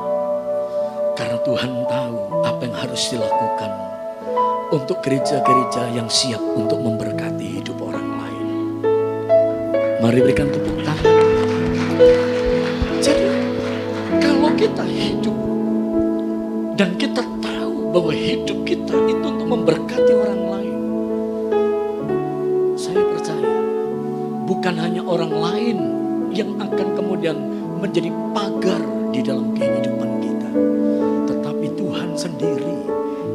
Karena Tuhan tahu apa yang harus dilakukan untuk gereja-gereja yang siap untuk memberkati hidup orang lain. Mari berikan tepuk tangan. Jadi kalau kita hidup dan kita tahu bahwa hidup kita itu untuk memberkati orang lain, saya percaya bukan hanya orang lain yang akan kemudian menjadi pagar di dalam kehidupan kita, tetapi Tuhan sendiri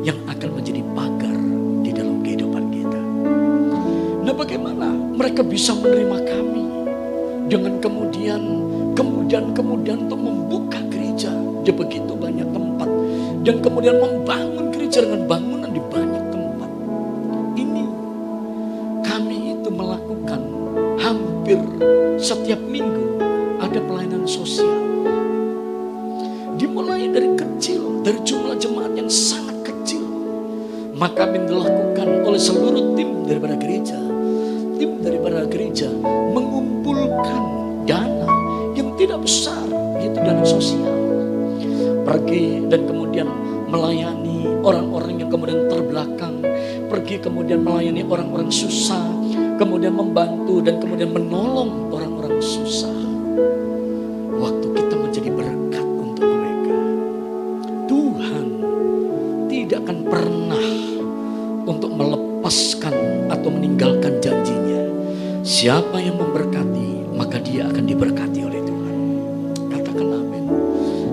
yang akan menjadi pagar di dalam kehidupan kita. Nah, bagaimana mereka bisa menerima kami dengan kemudian untuk membuka gereja di begitu banyak tempat dan kemudian membangun gereja dengan bangunan di banyak tempat. Ini kami itu melakukan hampir setiap minggu ada pelayanan sosial. Dimulai dari kecil, dari jumlah jemaat yang sangat kecil, maka kami dilakukan oleh seluruh tim daripada gereja. Tim daripada gereja mengumpulkan dana yang tidak besar, yaitu dana sosial. Pergi dan kemudian melayani orang-orang yang kemudian terbelakang. Pergi kemudian melayani orang-orang susah. Kemudian membantu dan kemudian menolong orang-orang susah. Waktu kita menjadi berkat untuk mereka. Tuhan tidak akan pernah untuk melepaskan atau meninggalkan janjinya. Siapa yang memberkati, maka dia akan diberkati oleh Tuhan. Katakan amin.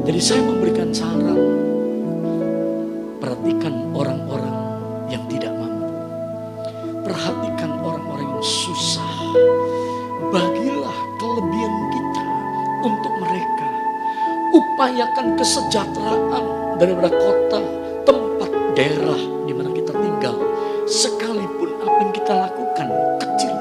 Jadi saya memberikan saran, perhatikan orang-orang yang tidak mampu. Perhatikan orang-orang yang susah. Bagilah kelebihan kita untuk mereka. Upayakan kesejahteraan daripada kota, tempat, daerah di mana kita tinggal. Sekalipun apa yang kita lakukan kecil.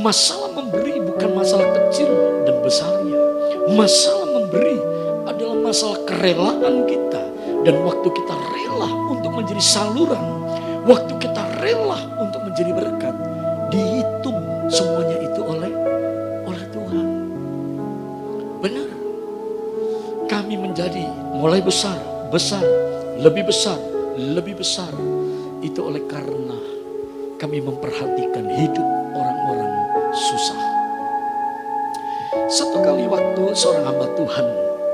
Masalah memberi bukan masalah kecil dan besarnya. Masalah memberi adalah masalah kerelaan kita. Dan waktu kita rela untuk menjadi saluran, waktu kita rela untuk menjadi berkat, dihitung semuanya itu oleh Tuhan. Benar. Kami menjadi mulai besar, lebih besar. Itu oleh karena kami memperhatikan hidup orang-orang susah. Satu kali waktu seorang hamba Tuhan,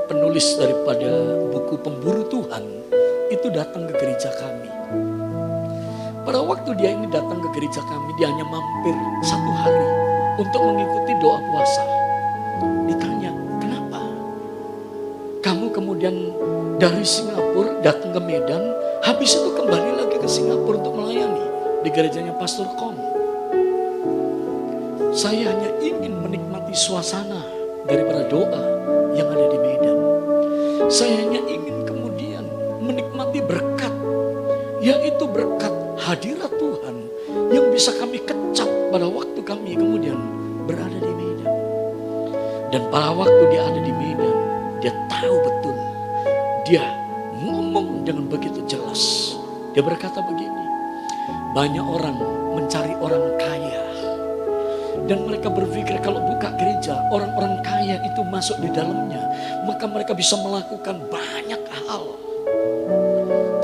penulis daripada buku Pemburu Tuhan, itu datang ke gereja kami. Pada waktu dia ini datang ke gereja kami, dia hanya mampir 1 hari untuk mengikuti doa puasa. Ditanya, kenapa? Kamu kemudian dari Singapura datang ke Medan, habis itu kembali lagi ke Singapura untuk melayani di gerejanya Pastor Kong. Saya hanya ingin menikmati suasana daripada doa yang ada di Medan. Saya hanya ingin kemudian menikmati berkat, yaitu berkat hadirat Tuhan yang bisa kami kecap pada waktu kami kemudian berada di Medan. Dan pada waktu dia ada di Medan, dia tahu betul. Dia ngomong dengan begitu jelas. Dia berkata begini, banyak orang mencari orang kaya. Dan mereka berpikir kalau buka gereja, orang-orang kaya itu masuk di dalamnya, maka mereka bisa melakukan banyak hal.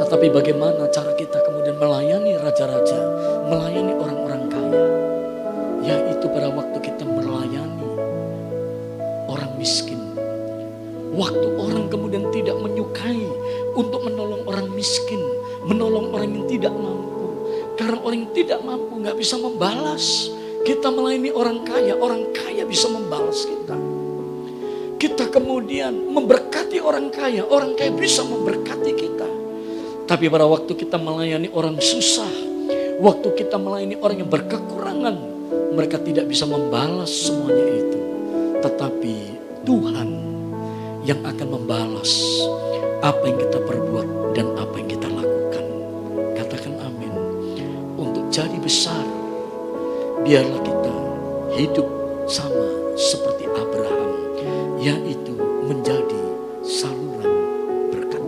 Tetapi bagaimana cara kita kemudian melayani raja-raja, melayani orang-orang kaya? Yaitu pada waktu kita melayani orang miskin. Waktu orang kemudian tidak menyukai untuk menolong orang miskin, menolong orang yang tidak mampu. Karena orang yang tidak mampu gak bisa membalas. Kita melayani orang kaya bisa membalas kita. Kita kemudian memberkati orang kaya bisa memberkati kita. Tapi pada waktu kita melayani orang susah, waktu kita melayani orang yang berkekurangan, mereka tidak bisa membalas semuanya itu. Tetapi Tuhan yang akan membalas apa yang kita perbuat dan apa yang kita lakukan. Katakan amin. Untuk jadi besar, biarlah kita hidup sama seperti Abraham, yaitu menjadi saluran berkat.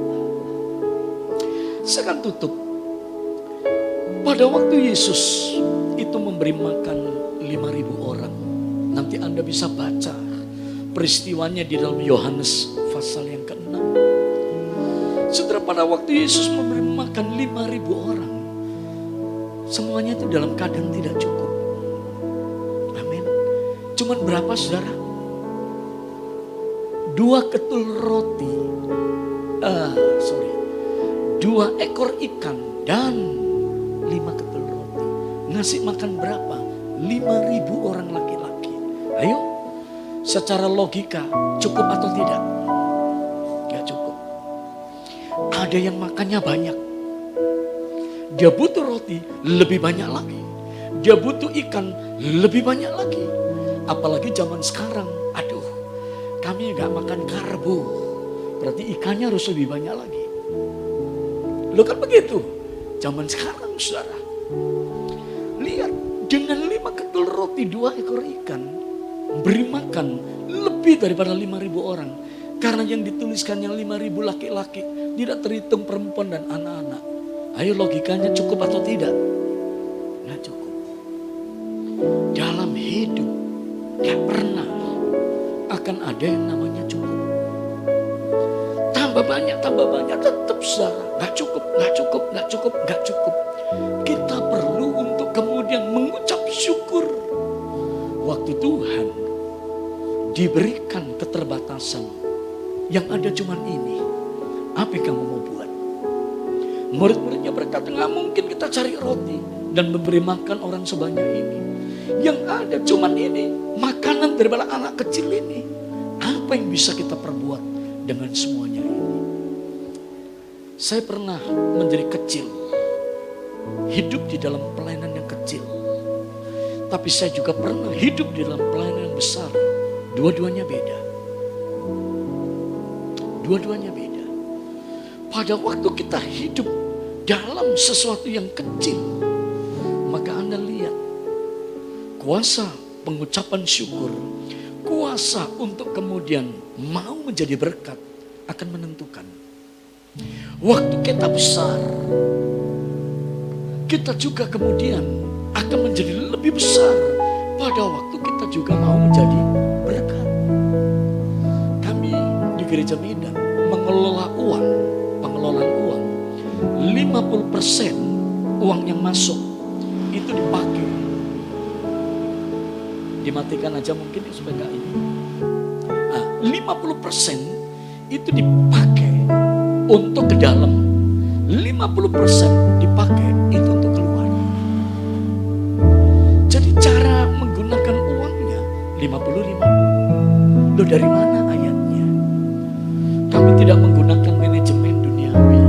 Saya akan tutup. Pada waktu Yesus itu memberi makan 5.000 orang. Nanti Anda bisa baca peristiwanya di dalam Yohanes pasal yang ke-6. Saudara, pada waktu Yesus memberi makan 5.000 orang, semuanya itu dalam keadaan tidak cukup. Cuman berapa saudara? 2 ketul roti, 2 ekor ikan dan 5 ketul roti. Ngasih makan berapa? 5.000 orang laki-laki. Ayo, secara logika cukup atau tidak? Gak cukup. Ada yang makannya banyak. Dia butuh roti lebih banyak lagi. Dia butuh ikan lebih banyak lagi. Apalagi zaman sekarang, aduh, kami gak makan karbo, berarti ikannya harus lebih banyak lagi. Lo kan begitu zaman sekarang, saudara. Lihat, dengan 5 ketul roti 2 ekor ikan, beri makan lebih daripada 5.000 orang. Karena yang dituliskan yang 5.000 laki-laki, tidak terhitung perempuan dan anak-anak. Ayo, logikanya cukup atau tidak? Nggak cukup. Dalam hidup nggak pernah akan ada yang namanya cukup. Tambah banyak, tetap saudara. Nggak cukup, nggak cukup, nggak cukup, nggak cukup. Kita perlu untuk kemudian mengucap syukur. Waktu Tuhan diberikan keterbatasan, yang ada cuman ini. Apa yang kamu mau buat? Murid-muridnya berkata, nggak mungkin kita cari roti dan memberi makan orang sebanyak ini. Yang ada cuman ini, makanan daripada anak kecil ini. Apa yang bisa kita perbuat dengan semuanya ini? Saya pernah menjadi kecil, hidup di dalam pelayanan yang kecil. Tapi saya juga pernah hidup di dalam pelayanan yang besar. Dua-duanya beda. Dua-duanya beda. Pada waktu kita hidup dalam sesuatu yang kecil, maka Anda lihat kuasa pengucapan syukur, kuasa untuk kemudian mau menjadi berkat akan menentukan. Waktu kita besar, kita juga kemudian akan menjadi lebih besar pada waktu kita juga mau menjadi berkat. Kami di Gereja Medan mengelola uang, pengelolaan uang, 50% uang yang masuk itu dipakai. Dimatikan aja mungkin supaya enggak ini. Nah, 50% itu dipakai untuk ke dalam, 50% dipakai itu untuk keluar. Jadi cara menggunakan uangnya 50-50. Loh, dari mana ayatnya? Kami tidak menggunakan manajemen duniawi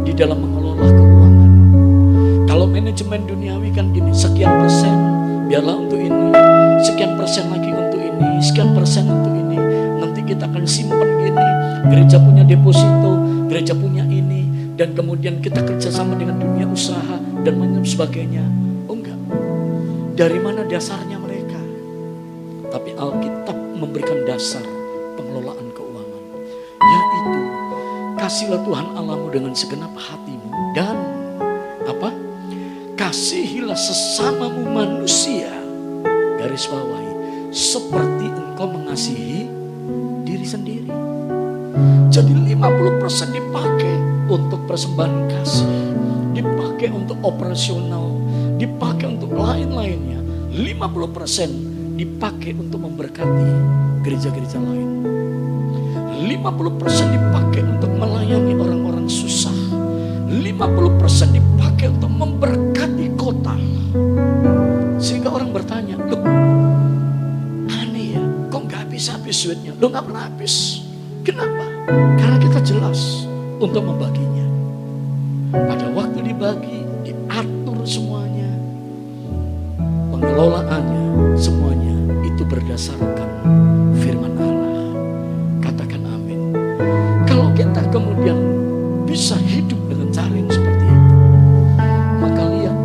di dalam mengelola keuangan. Kalau manajemen duniawi kan gini, sekian persen biarlah untuk ini, sekian persen lagi untuk ini, sekian persen untuk ini. Nanti kita akan simpan gini, gereja punya deposito, gereja punya ini, dan kemudian kita kerjasama dengan dunia usaha dan sebagainya. Oh enggak, dari mana dasarnya mereka? Tapi Alkitab memberikan dasar pengelolaan keuangan, yaitu kasihlah Tuhan Allahmu dengan segenap hatimu dan apa? Kasihilah sesamamu manusia, garis bawahi, seperti engkau mengasihi diri sendiri. Jadi 50% dipakai untuk persembahan kasih, dipakai untuk operasional, dipakai untuk lain-lainnya. 50% dipakai untuk memberkati gereja-gereja lain. 50% dipakai untuk melayani orang-orang susah. 50% dipakai untuk memberkati kota. Sehingga orang bertanya, loh aneh ya, kok gak habis-habis duitnya? Loh gak pernah habis. Kenapa? Karena kita jelas untuk membaginya. Pada waktu dibagi, diatur semuanya. Pengelolaannya, semuanya itu berdasarkan firman Allah. Katakan amin. Kalau kita kemudian bisa hidup dengan cara yang seperti itu, maka lihat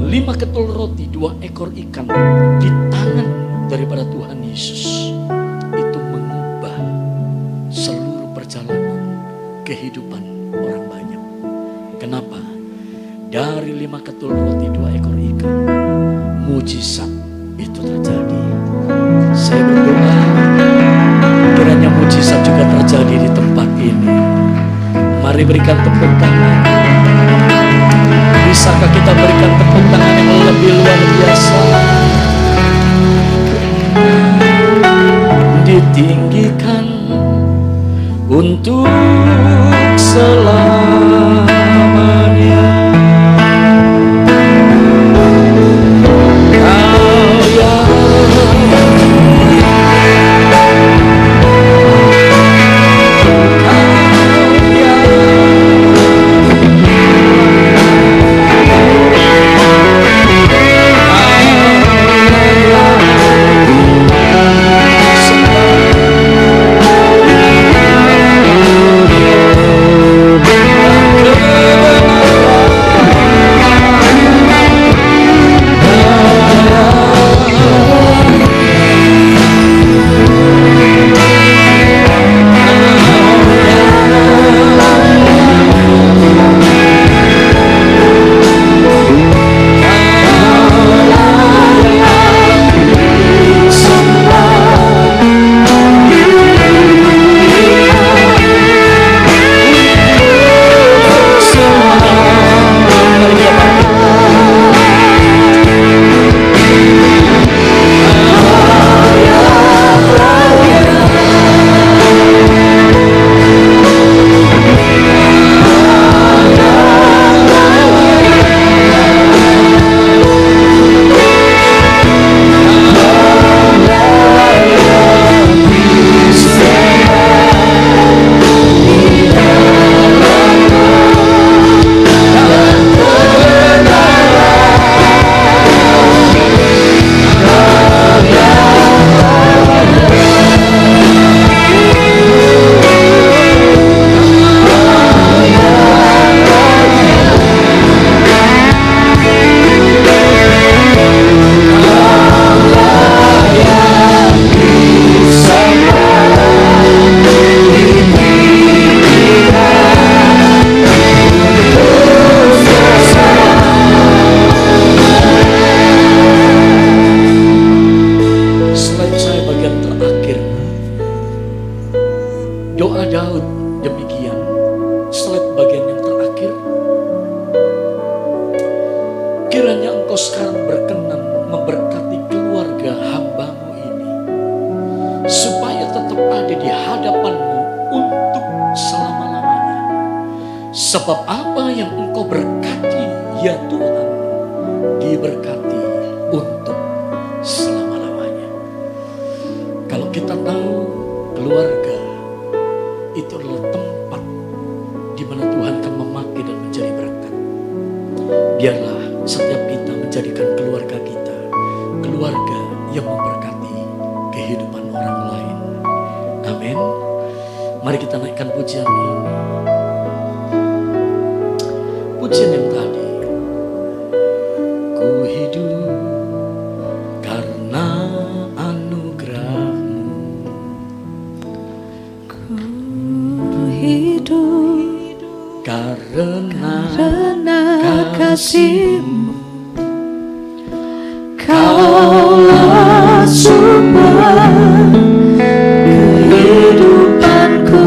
5 ketul roti 2 ekor ikan di tangan daripada Tuhan Yesus itu mengubah seluruh perjalanan kehidupan orang banyak. Kenapa? Dari 5 ketul roti 2 ekor ikan, mujizat itu terjadi. Saya berdoa kiranya mujizat juga terjadi di tempat ini. Mari berikan tepuk tangan. Bisakah kita berikan tepuk tangan yang lebih luar biasa? Ditinggikan untuk selamanya. Kau yang sampai bagian terakhir. Doa Daud demikian. Slide bagian yang terakhir. Kiranya Engkau sekarang berkenan memberkati keluarga hamba-Mu ini, supaya tetap ada di hadapan-Mu untuk selama-lamanya. Sebab apa yang Engkau berkati, ya Tuhan, diberkati untuk selama-lamanya. Kalau kita tahu keluarga itu adalah tempat di mana Tuhan akan memakai dan menjadi berkat, biarlah setiap kita menjadikan keluarga kita keluarga yang memberkati kehidupan orang lain. Amin. Mari kita naikkan pujian ini. Pujian yang tadi. Ku hidup karena anugerah-Mu. Ku hidup Karena kasih-Mu. Kaulah sumber kehidupanku.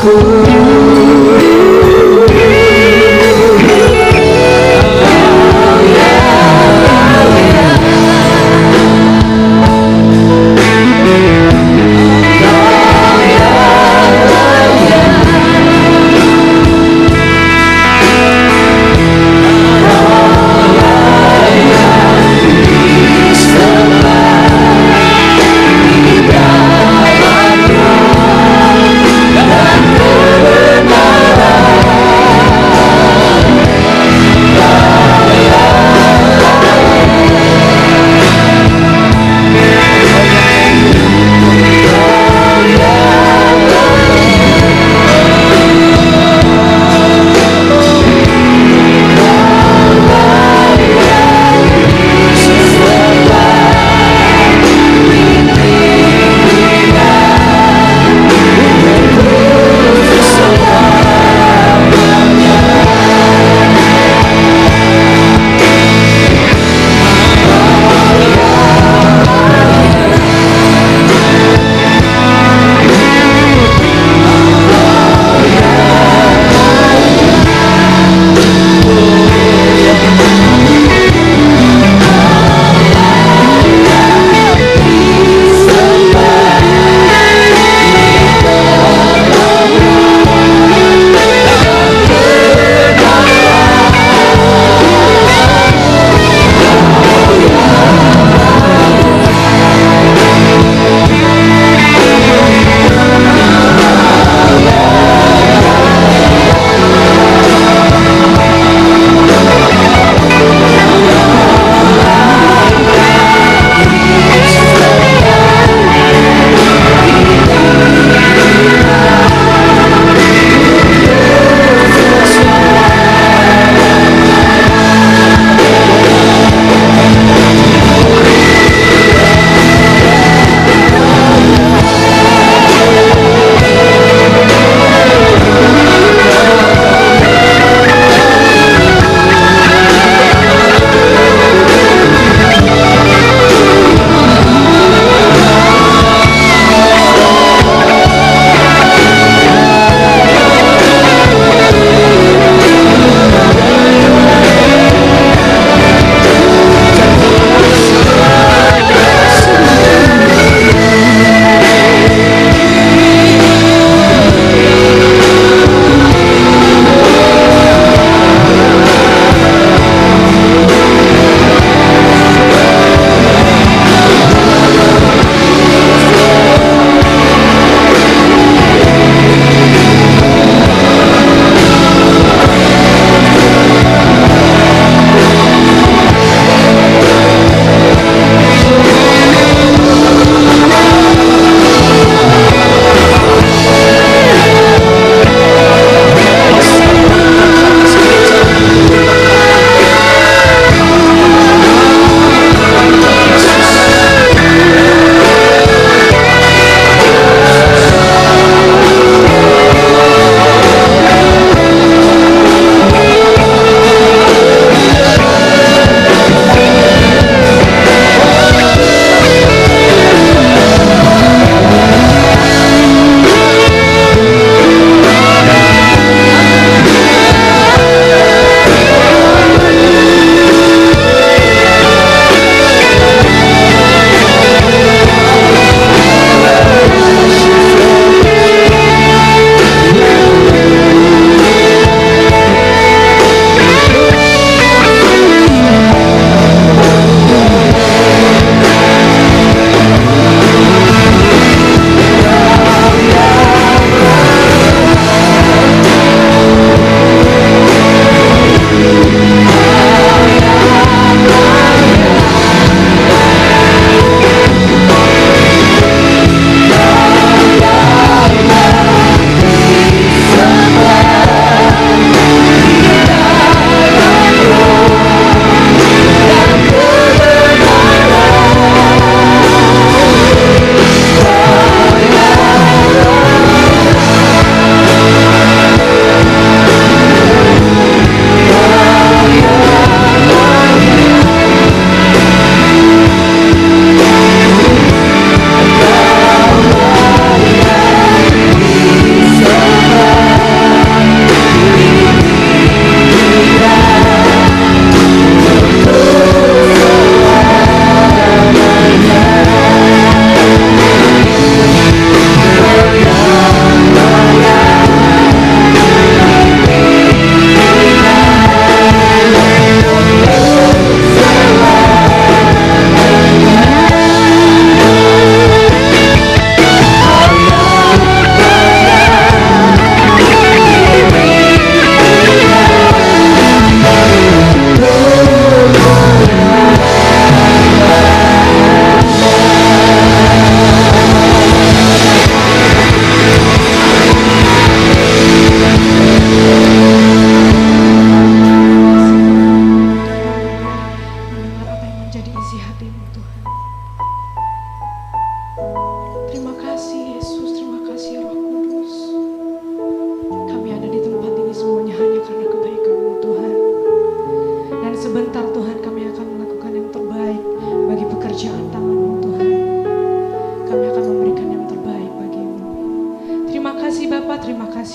Ku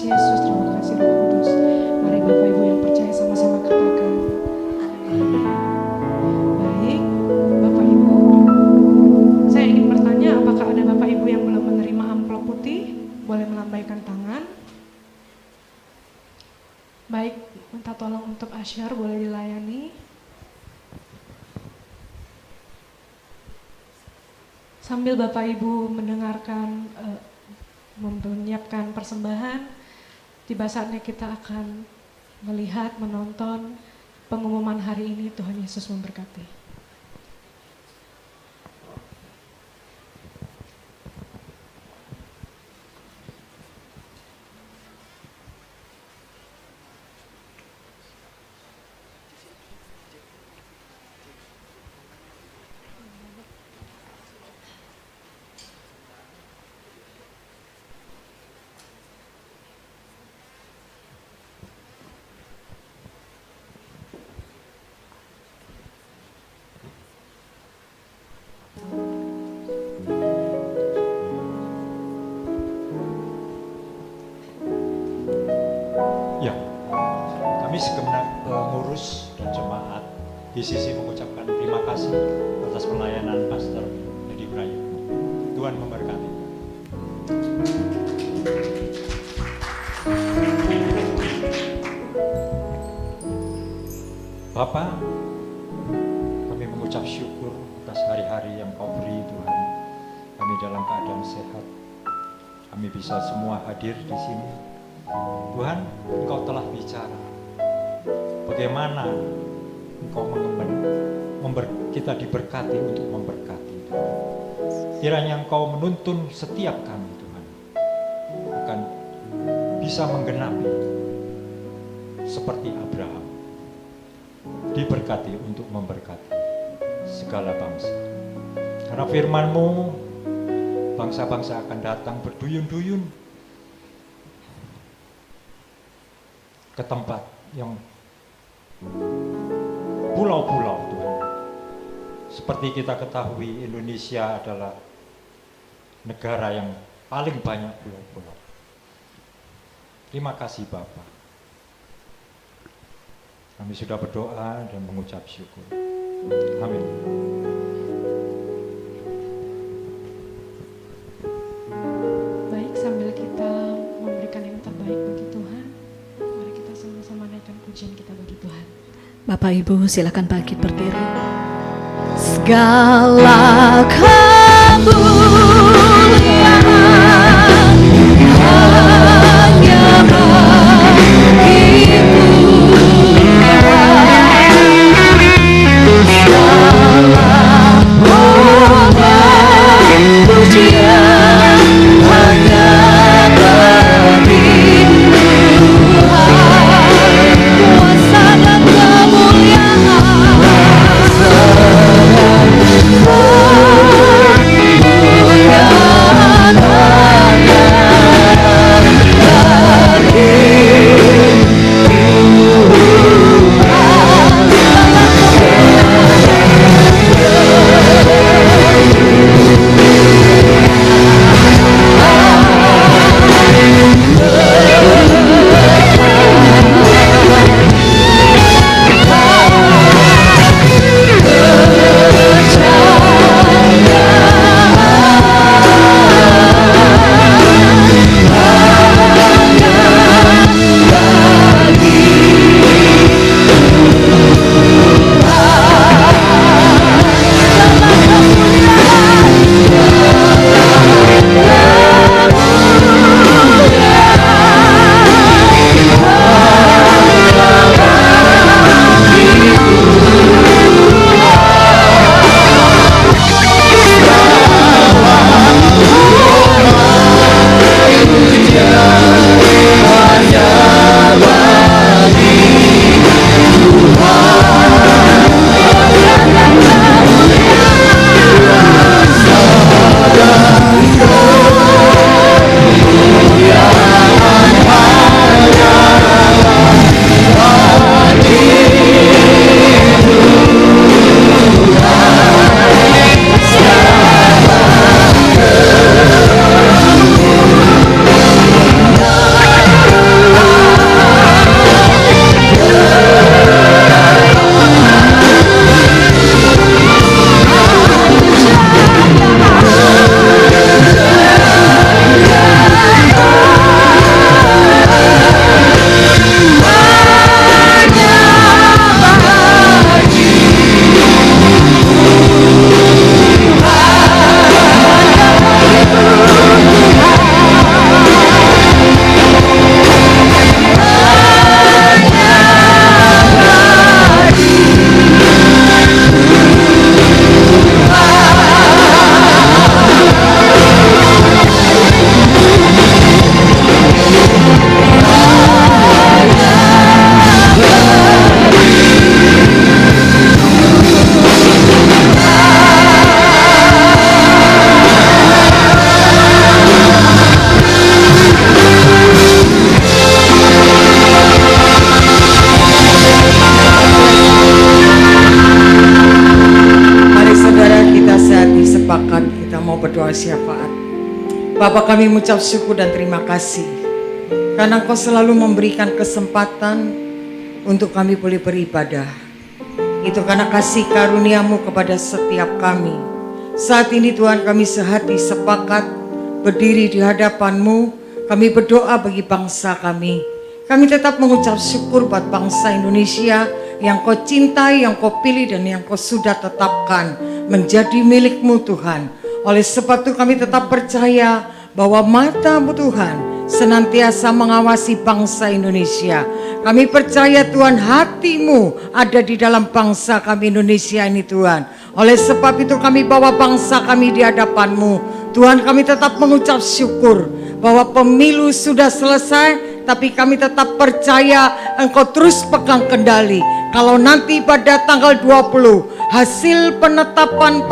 kasih Yesus, terima kasih Roh Kudus. Mari Bapak Ibu yang percaya sama-sama katakan. Baik, Bapak Ibu, saya ingin bertanya apakah ada Bapak Ibu yang belum menerima amplop putih? Boleh melambaikan tangan. Baik, minta tolong untuk Asyar boleh dilayani. Sambil Bapak Ibu mendengarkan, menyiapkan persembahan, tiba saatnya kita akan melihat, menonton pengumuman hari ini. Tuhan Yesus memberkati. Ya, kami segenap pengurus dan jemaat di sisi mengucapkan terima kasih atas pelayanan Pastor Edi Prayu. Tuhan memberkati. Bapak, kami mengucap syukur atas hari-hari yang Kau beri Tuhan. Kami dalam keadaan sehat. Kami bisa semua hadir di sini. Tuhan, Engkau telah bicara bagaimana Engkau kita diberkati untuk memberkati. Kiranya Engkau menuntun setiap kami Tuhan akan bisa menggenapi seperti Abraham, diberkati untuk memberkati segala bangsa. Karena firman-Mu, bangsa-bangsa akan datang berduyun-duyun ke tempat yang pulau-pulau Tuhan. Seperti kita ketahui, Indonesia adalah negara yang paling banyak pulau-pulau. Terima kasih Bapak. Kami sudah berdoa dan mengucap syukur. Amin. Baik, sambil kita memberikan yang terbaik bagi Tuhan, mari kita sama-sama naikkan pujian kita bagi Tuhan. Bapak Ibu silakan bangkit berdiri. Segala kemuliaan hanya bagimu, segala hormat pujian hanya bagimu Tuhan. Kuasa dan kemuliaan Bapa, kami mengucap syukur dan terima kasih karena Engkau selalu memberikan kesempatan untuk kami boleh beribadah. Itu karena kasih karunia-Mu kepada setiap kami. Saat ini Tuhan, kami sehati sepakat berdiri di hadapan-Mu. Kami berdoa bagi bangsa kami. Kami tetap mengucap syukur buat bangsa Indonesia yang Kau cintai, yang Kau pilih, dan yang Kau sudah tetapkan menjadi milik-Mu Tuhan. Oleh sebab itu kami tetap percaya bahwa mata-Mu Tuhan senantiasa mengawasi bangsa Indonesia. Kami percaya Tuhan, hati-Mu ada di dalam bangsa kami Indonesia ini Tuhan. Oleh sebab itu kami bawa bangsa kami di hadapan-Mu. Tuhan, kami tetap mengucap syukur bahwa pemilu sudah selesai, tapi kami tetap percaya Engkau terus pegang kendali. Kalau nanti pada tanggal 20 hasil penetapan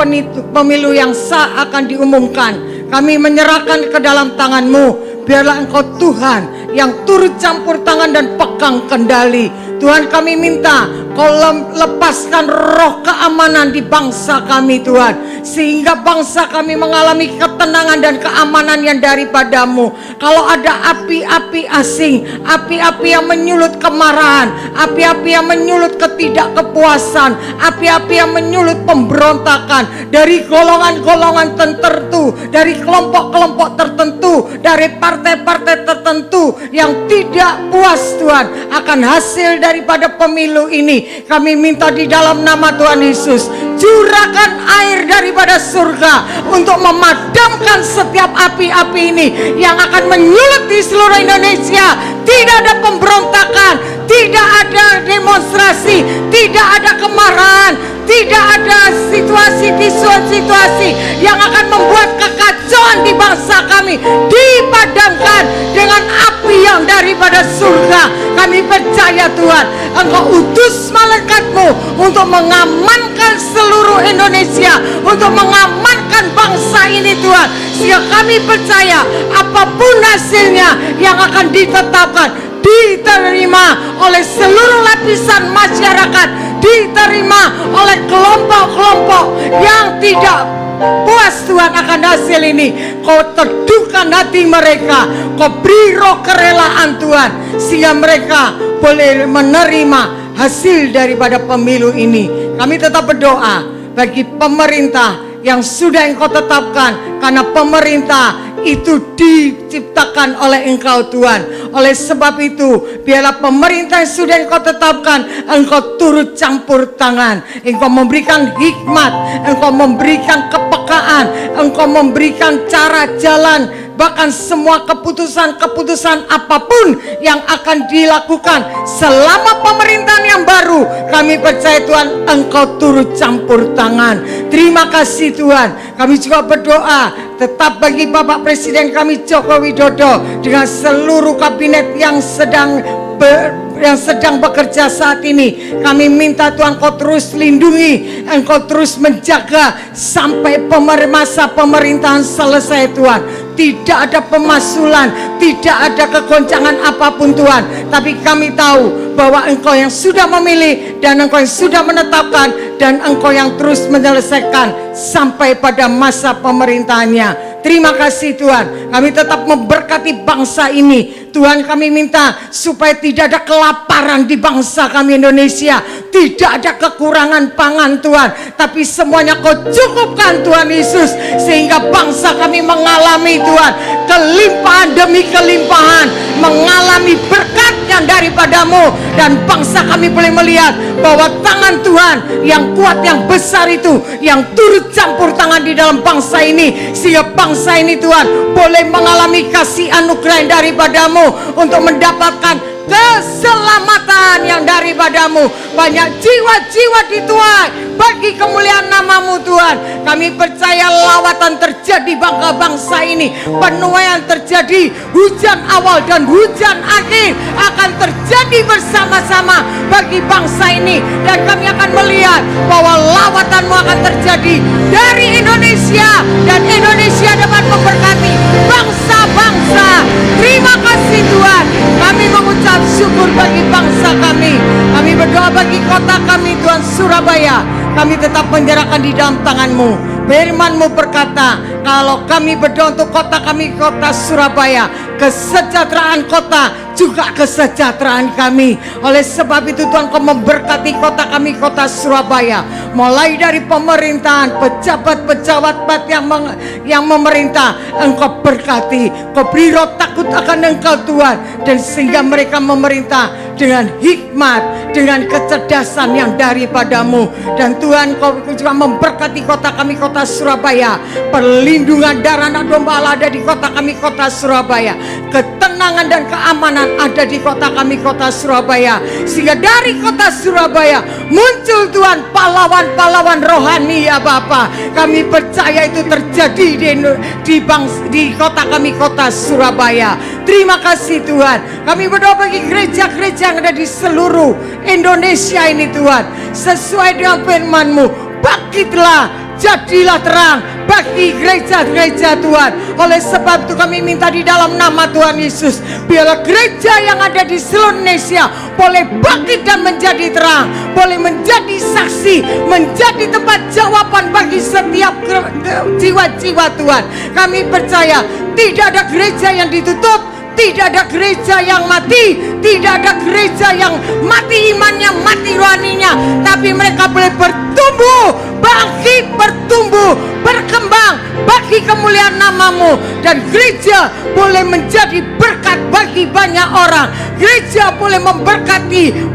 pemilu yang sah akan diumumkan, kami menyerahkan ke dalam tangan-Mu. Biarlah Engkau Tuhan yang turut campur tangan dan pegang kendali. Tuhan, kami minta Kau lepaskan roh keamanan di bangsa kami Tuhan, sehingga bangsa kami mengalami ketenangan dan keamanan yang daripada-Mu. Kalau ada api-api asing, api-api yang menyulut kemarahan, api-api yang menyulut ketidakkepuasan, api-api yang menyulut pemberontakan dari golongan-golongan tertentu, dari kelompok-kelompok tertentu, dari partai-partai tertentu yang tidak puas Tuhan akan hasil daripada pemilu ini, kami minta di dalam nama Tuhan Yesus, curahkan air daripada surga untuk memadamkan setiap api-api ini yang akan menyulut di seluruh Indonesia. Tidak ada pemberontakan, tidak ada demonstrasi, tidak ada kemarahan, tidak ada situasi yang akan membuat kekacauan di bangsa kami. Dipadamkan dengan api yang daripada surga. Kami percaya Tuhan, Engkau utus malaikat-Mu untuk mengamankan seluruh Indonesia, untuk mengamankan bangsa ini Tuhan. Sehingga kami percaya apapun hasilnya yang akan ditetapkan, diterima oleh seluruh lapisan masyarakat, diterima oleh kelompok-kelompok yang tidak puas Tuhan akan hasil ini. Kau teduhkan hati mereka, Kau beri roh kerelaan Tuhan, sehingga mereka boleh menerima hasil daripada pemilu ini. Kami tetap berdoa bagi pemerintah yang sudah Engkau tetapkan, karena pemerintah itu diciptakan oleh Engkau Tuhan. Oleh sebab itu, biarlah pemerintah yang sudah Engkau tetapkan, Engkau turut campur tangan. Engkau memberikan hikmat, Engkau memberikan kepekaan, Engkau memberikan cara jalan, bahkan semua keputusan-keputusan apapun yang akan dilakukan selama pemerintahan yang baru, kami percaya Tuhan, Engkau turut campur tangan. Terima kasih Tuhan. Kami juga berdoa tetap bagi Bapak Presiden kami Joko Widodo dengan seluruh kabinet yang sedang bekerja saat ini. Kami minta Tuhan, Kau terus lindungi, Engkau terus menjaga sampai masa pemerintahan selesai Tuhan. Tidak ada pemasulan, tidak ada kegoncangan apapun Tuhan. Tapi kami tahu bahwa Engkau yang sudah memilih dan Engkau yang sudah menetapkan, dan Engkau yang terus menyelesaikan sampai pada masa pemerintahannya. Terima kasih Tuhan. Kami tetap memberkati bangsa ini. Tuhan, kami minta supaya tidak ada kelaparan di bangsa kami Indonesia. Tidak ada kekurangan pangan Tuhan, tapi semuanya Kau cukupkan Tuhan Yesus, sehingga bangsa kami mengalami Tuhan kelimpahan demi kelimpahan, mengalami berkat yang daripada-Mu, dan bangsa kami boleh melihat bahwa tangan Tuhan yang kuat, yang besar itu, yang turut campur tangan di dalam bangsa ini, sehingga bangsa ini Tuhan boleh mengalami kasih anugerah yang daripada-Mu untuk mendapatkan keselamatan yang daripada-Mu. Banyak jiwa-jiwa dituai bagi kemuliaan nama-Mu Tuhan. Kami percaya lawatan terjadi bangsa ini, penuaian terjadi, hujan awal dan hujan akhir akan terjadi bersama-sama bagi bangsa ini. Dan kami akan melihat bahwa lawatan-Mu akan terjadi dari Indonesia, dan Indonesia dapat memberkati bangsa-bangsa. Terima kasih Tuhan. Kami mengucap syukur bagi bangsa kami. Kami berdoa bagi kota kami Tuhan, Surabaya. Kami tetap menyerahkan di dalam tangan-Mu. Firman-Mu berkata, Kalau kami berdoa untuk kota kami, kota Surabaya, kesejahteraan kota juga kesejahteraan kami. Oleh sebab itu Tuhan, Kau memberkati kota kami, kota Surabaya, mulai dari pemerintahan, pejabat-pejabat yang memerintah, Engkau berkati. Kau beri roh takut akan Engkau Tuhan, dan sehingga mereka memerintah dengan hikmat, dengan kecerdasan yang daripadamu. Dan Tuhan, Kau juga memberkati kota kami, kota Surabaya. Perlindungan darah anak domba Allah ada di kota kami, kota Surabaya. Ketenangan dan keamanan ada di kota kami, kota Surabaya. Sehingga dari kota Surabaya muncul Tuhan pahlawan-pahlawan rohani ya Bapa. Kami percaya itu terjadi di kota kami, kota Surabaya. Terima kasih Tuhan. Kami berdoa bagi gereja-gereja yang ada di seluruh Indonesia ini Tuhan. Sesuai dengan firman-Mu, bangkitlah, jadilah terang bagi gereja-gereja Tuhan. Oleh sebab itu kami minta di dalam nama Tuhan Yesus, biarlah gereja yang ada di seluruh Indonesia boleh bangkit dan menjadi terang, boleh menjadi saksi, menjadi tempat jawaban bagi setiap jiwa-jiwa Tuhan. Kami percaya tidak ada gereja yang ditutup, tidak ada gereja yang mati, tidak ada gereja yang mati imannya, mati rohaninya, tapi mereka boleh bertumbuh, bangkit, bertumbuh, berkembang bagi kemuliaan nama-Mu. Dan gereja boleh menjadi berkat bagi banyak orang. Gereja boleh memberkati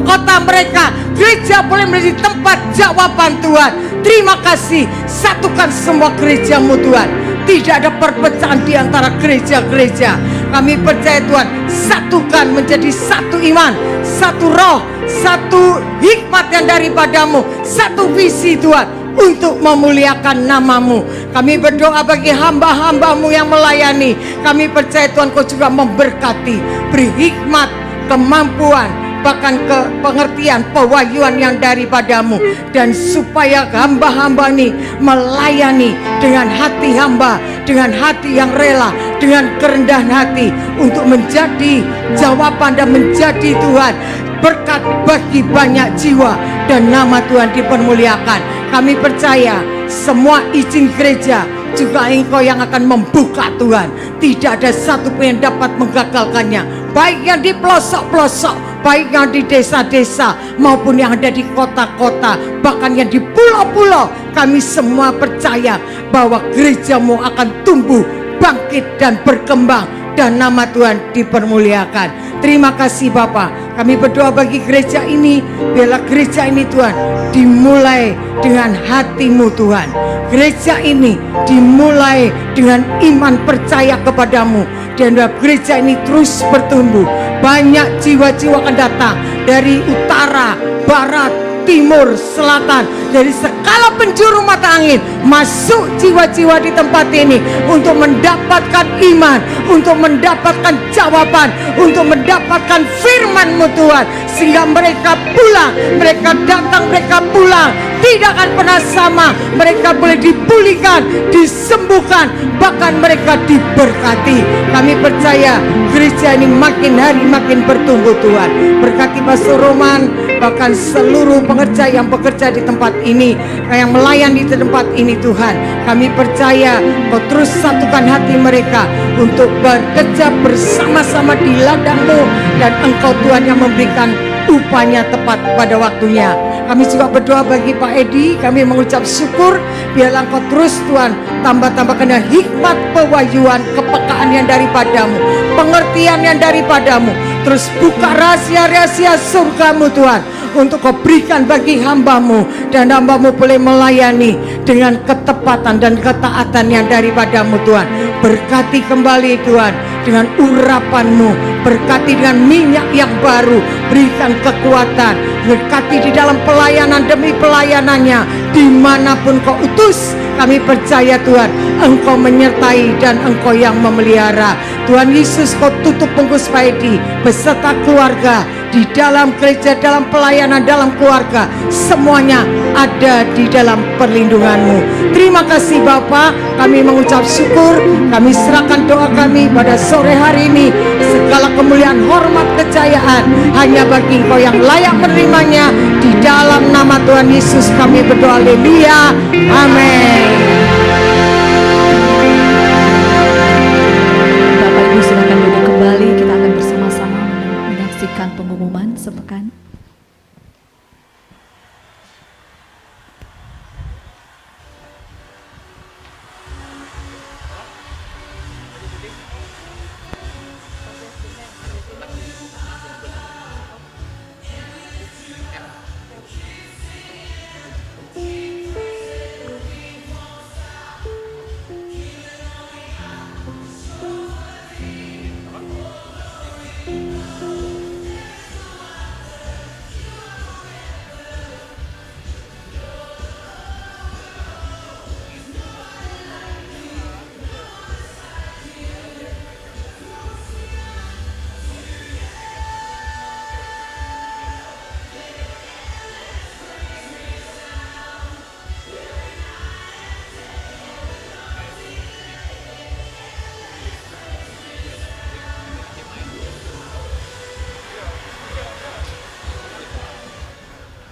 kota mereka. Gereja boleh menjadi tempat jawaban Tuhan. Terima kasih, satukan semua gereja-Mu Tuhan. Tidak ada perpecahan di antara gereja-gereja. Kami percaya Tuhan, satukan menjadi satu iman, satu roh, satu hikmat yang daripadamu, satu visi Tuhan untuk memuliakan nama-Mu. Kami berdoa bagi hamba-hamba-Mu yang melayani. Kami percaya Tuhan, Kau juga memberkati, beri hikmat, kemampuan, bahkan ke pengertian, pewahyuan yang daripadamu. Dan supaya hamba-hamba ini melayani dengan hati hamba, dengan hati yang rela, dengan kerendahan hati, untuk menjadi jawaban dan menjadi Tuhan berkat bagi banyak jiwa, dan nama Tuhan dipermuliakan. Kami percaya semua izin gereja juga Engkau yang akan membuka Tuhan. Tidak ada satu pun yang dapat menggagalkannya, baik yang di pelosok-pelosok, baik yang di desa-desa, maupun yang ada di kota-kota, bahkan yang di pulau-pulau. Kami semua percaya bahwa gereja-Mu akan tumbuh, bangkit dan berkembang, dan nama Tuhan dipermuliakan. Terima kasih Bapa. Kami berdoa bagi gereja ini, biarlah gereja ini Tuhan dimulai dengan hati-Mu Tuhan. Gereja ini dimulai dengan iman percaya kepadamu, dan gereja ini terus bertumbuh. Banyak jiwa-jiwa akan datang dari utara, barat, timur, selatan, dari segala penjuru mata angin, masuk jiwa-jiwa di tempat ini untuk mendapatkan iman, untuk mendapatkan jawaban, untuk mendapatkan firman-Mu Tuhan, sehingga mereka pulang, mereka datang, mereka pulang, tidak akan pernah sama. Mereka boleh dipulihkan, disembuhkan, bahkan mereka diberkati. Kami percaya gereja ini makin hari makin bertumbuh Tuhan. Berkati Pastor Roman, bahkan seluruh pengerja yang bekerja di tempat ini, yang melayani di tempat ini Tuhan. Kami percaya Kau terus satukan hati mereka untuk bekerja bersama-sama di ladang-Mu, dan Engkau Tuhan yang memberikan upahnya tepat pada waktunya. Kami juga berdoa bagi Pak Edi. Kami mengucap syukur, biarlah Engkau terus Tuhan tambah-tambahkan hikmat, pewahyuan, kepekaan yang daripadamu, pengertian yang daripadamu. Terus buka rahasia-rahasia surga-Mu Tuhan, untuk Kau berikan bagi hamba-Mu, dan hamba-Mu boleh melayani dengan ketepatan dan ketaatan yang daripadamu Tuhan. Berkati kembali Tuhan dengan urapan-Mu, berkati dengan minyak yang baru, berikan kekuatan, berkati di dalam pelayanan demi pelayanannya, dimanapun Kau utus. Kami percaya Tuhan, Engkau menyertai dan Engkau yang memelihara. Tuhan Yesus, Kau tutup bungkus Pak Edi beserta keluarga di dalam gereja, dalam pelayanan, dalam keluarga, semuanya ada di dalam perlindungan-Mu. Terima kasih Bapa. Kami mengucap syukur. Kami serahkan doa kami pada sore hari ini. Segala kemuliaan, hormat, kejayaan hanya bagi Engkau yang layak menerimanya. Di dalam nama Tuhan Yesus kami berdoa. Haleluya. Amin.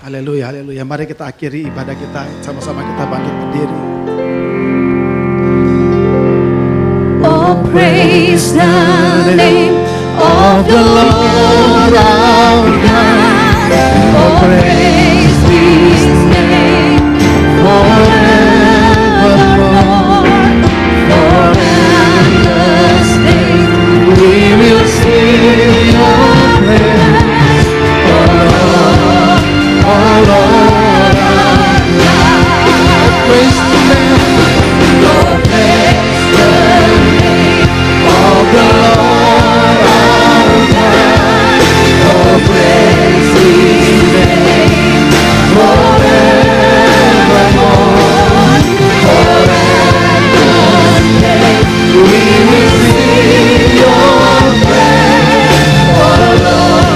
Haleluya, haleluya. Mari kita akhiri ibadah kita, sama-sama kita bangkit berdiri. Oh, praise the name of the Lord our God. Oh, praise His name forevermore. For endless days we will sing your praise. Oh Lord our God. Praise the name Oh, praise the name of the Lord our God. Oh, praise His name forevermore. For endless days we will sing your praise. Oh Lord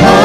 our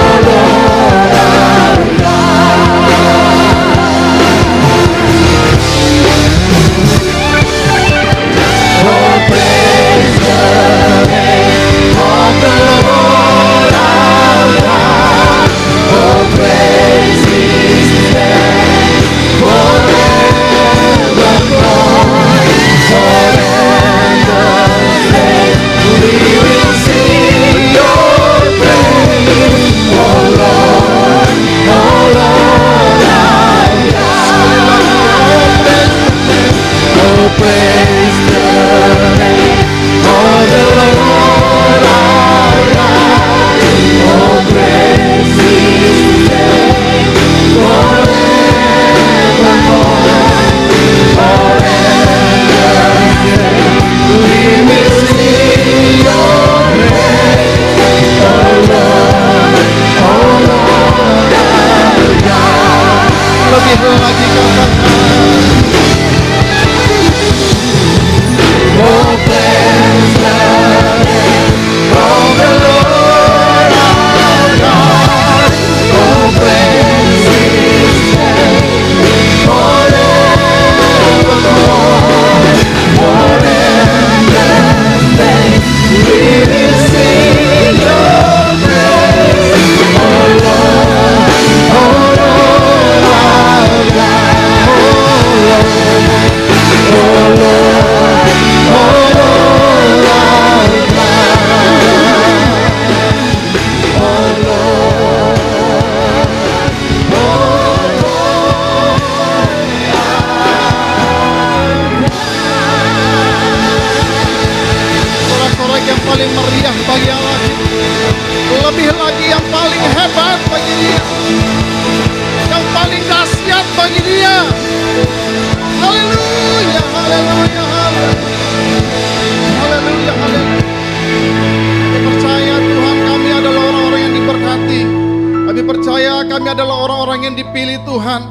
Kami adalah orang-orang yang dipilih Tuhan,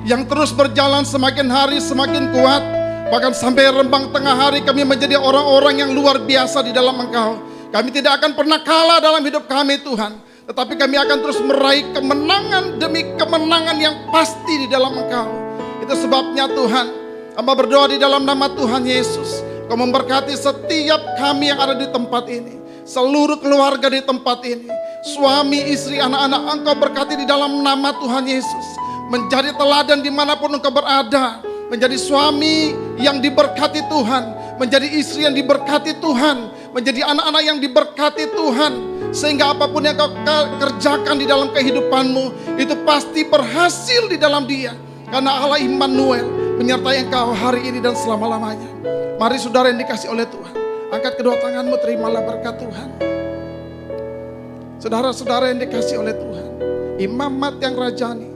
yang terus berjalan semakin hari semakin kuat. Bahkan sampai rembang tengah hari kami menjadi orang-orang yang luar biasa di dalam Engkau. Kami tidak akan pernah kalah dalam hidup kami Tuhan, tetapi kami akan terus meraih kemenangan demi kemenangan yang pasti di dalam Engkau. Itu sebabnya Tuhan, hamba berdoa di dalam nama Tuhan Yesus, Kau memberkati setiap kami yang ada di tempat ini, seluruh keluarga di tempat ini, suami, istri, anak-anak Engkau berkati di dalam nama Tuhan Yesus. Menjadi teladan dimanapun Engkau berada, menjadi suami yang diberkati Tuhan, menjadi istri yang diberkati Tuhan, menjadi anak-anak yang diberkati Tuhan, sehingga apapun yang Kau kerjakan di dalam kehidupanmu itu pasti berhasil di dalam Dia, karena Allah Immanuel menyertai Engkau hari ini dan selama-lamanya. Mari saudara yang dikasih oleh Tuhan, angkat kedua tanganmu, terimalah berkat Tuhan. Saudara-saudara yang dikasih oleh Tuhan, imamat yang rajani,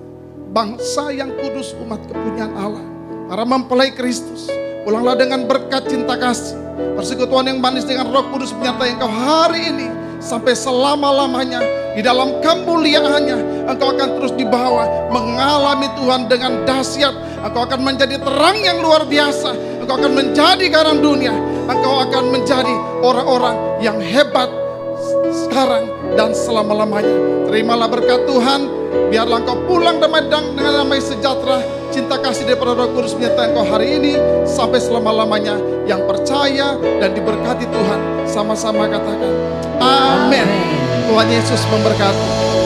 bangsa yang kudus, umat kepunyaan Allah, para mempelai Kristus, pulanglah dengan berkat cinta kasih, persekutuan yang manis dengan Roh Kudus menyertai engkau hari ini sampai selama-lamanya. Di dalam kemuliaannya engkau akan terus dibawa mengalami Tuhan dengan dahsyat. Engkau akan menjadi terang yang luar biasa. Engkau akan menjadi garam dunia. Engkau akan menjadi orang-orang yang hebat sekarang dan selama-lamanya. Terimalah berkat Tuhan. Biarlah engkau pulang dengan damai sejahtera, cinta kasih daripada Roh Kudus menyertai engkau hari ini sampai selama-lamanya. Yang percaya dan diberkati Tuhan, sama-sama katakan amin. Tuhan Yesus memberkati.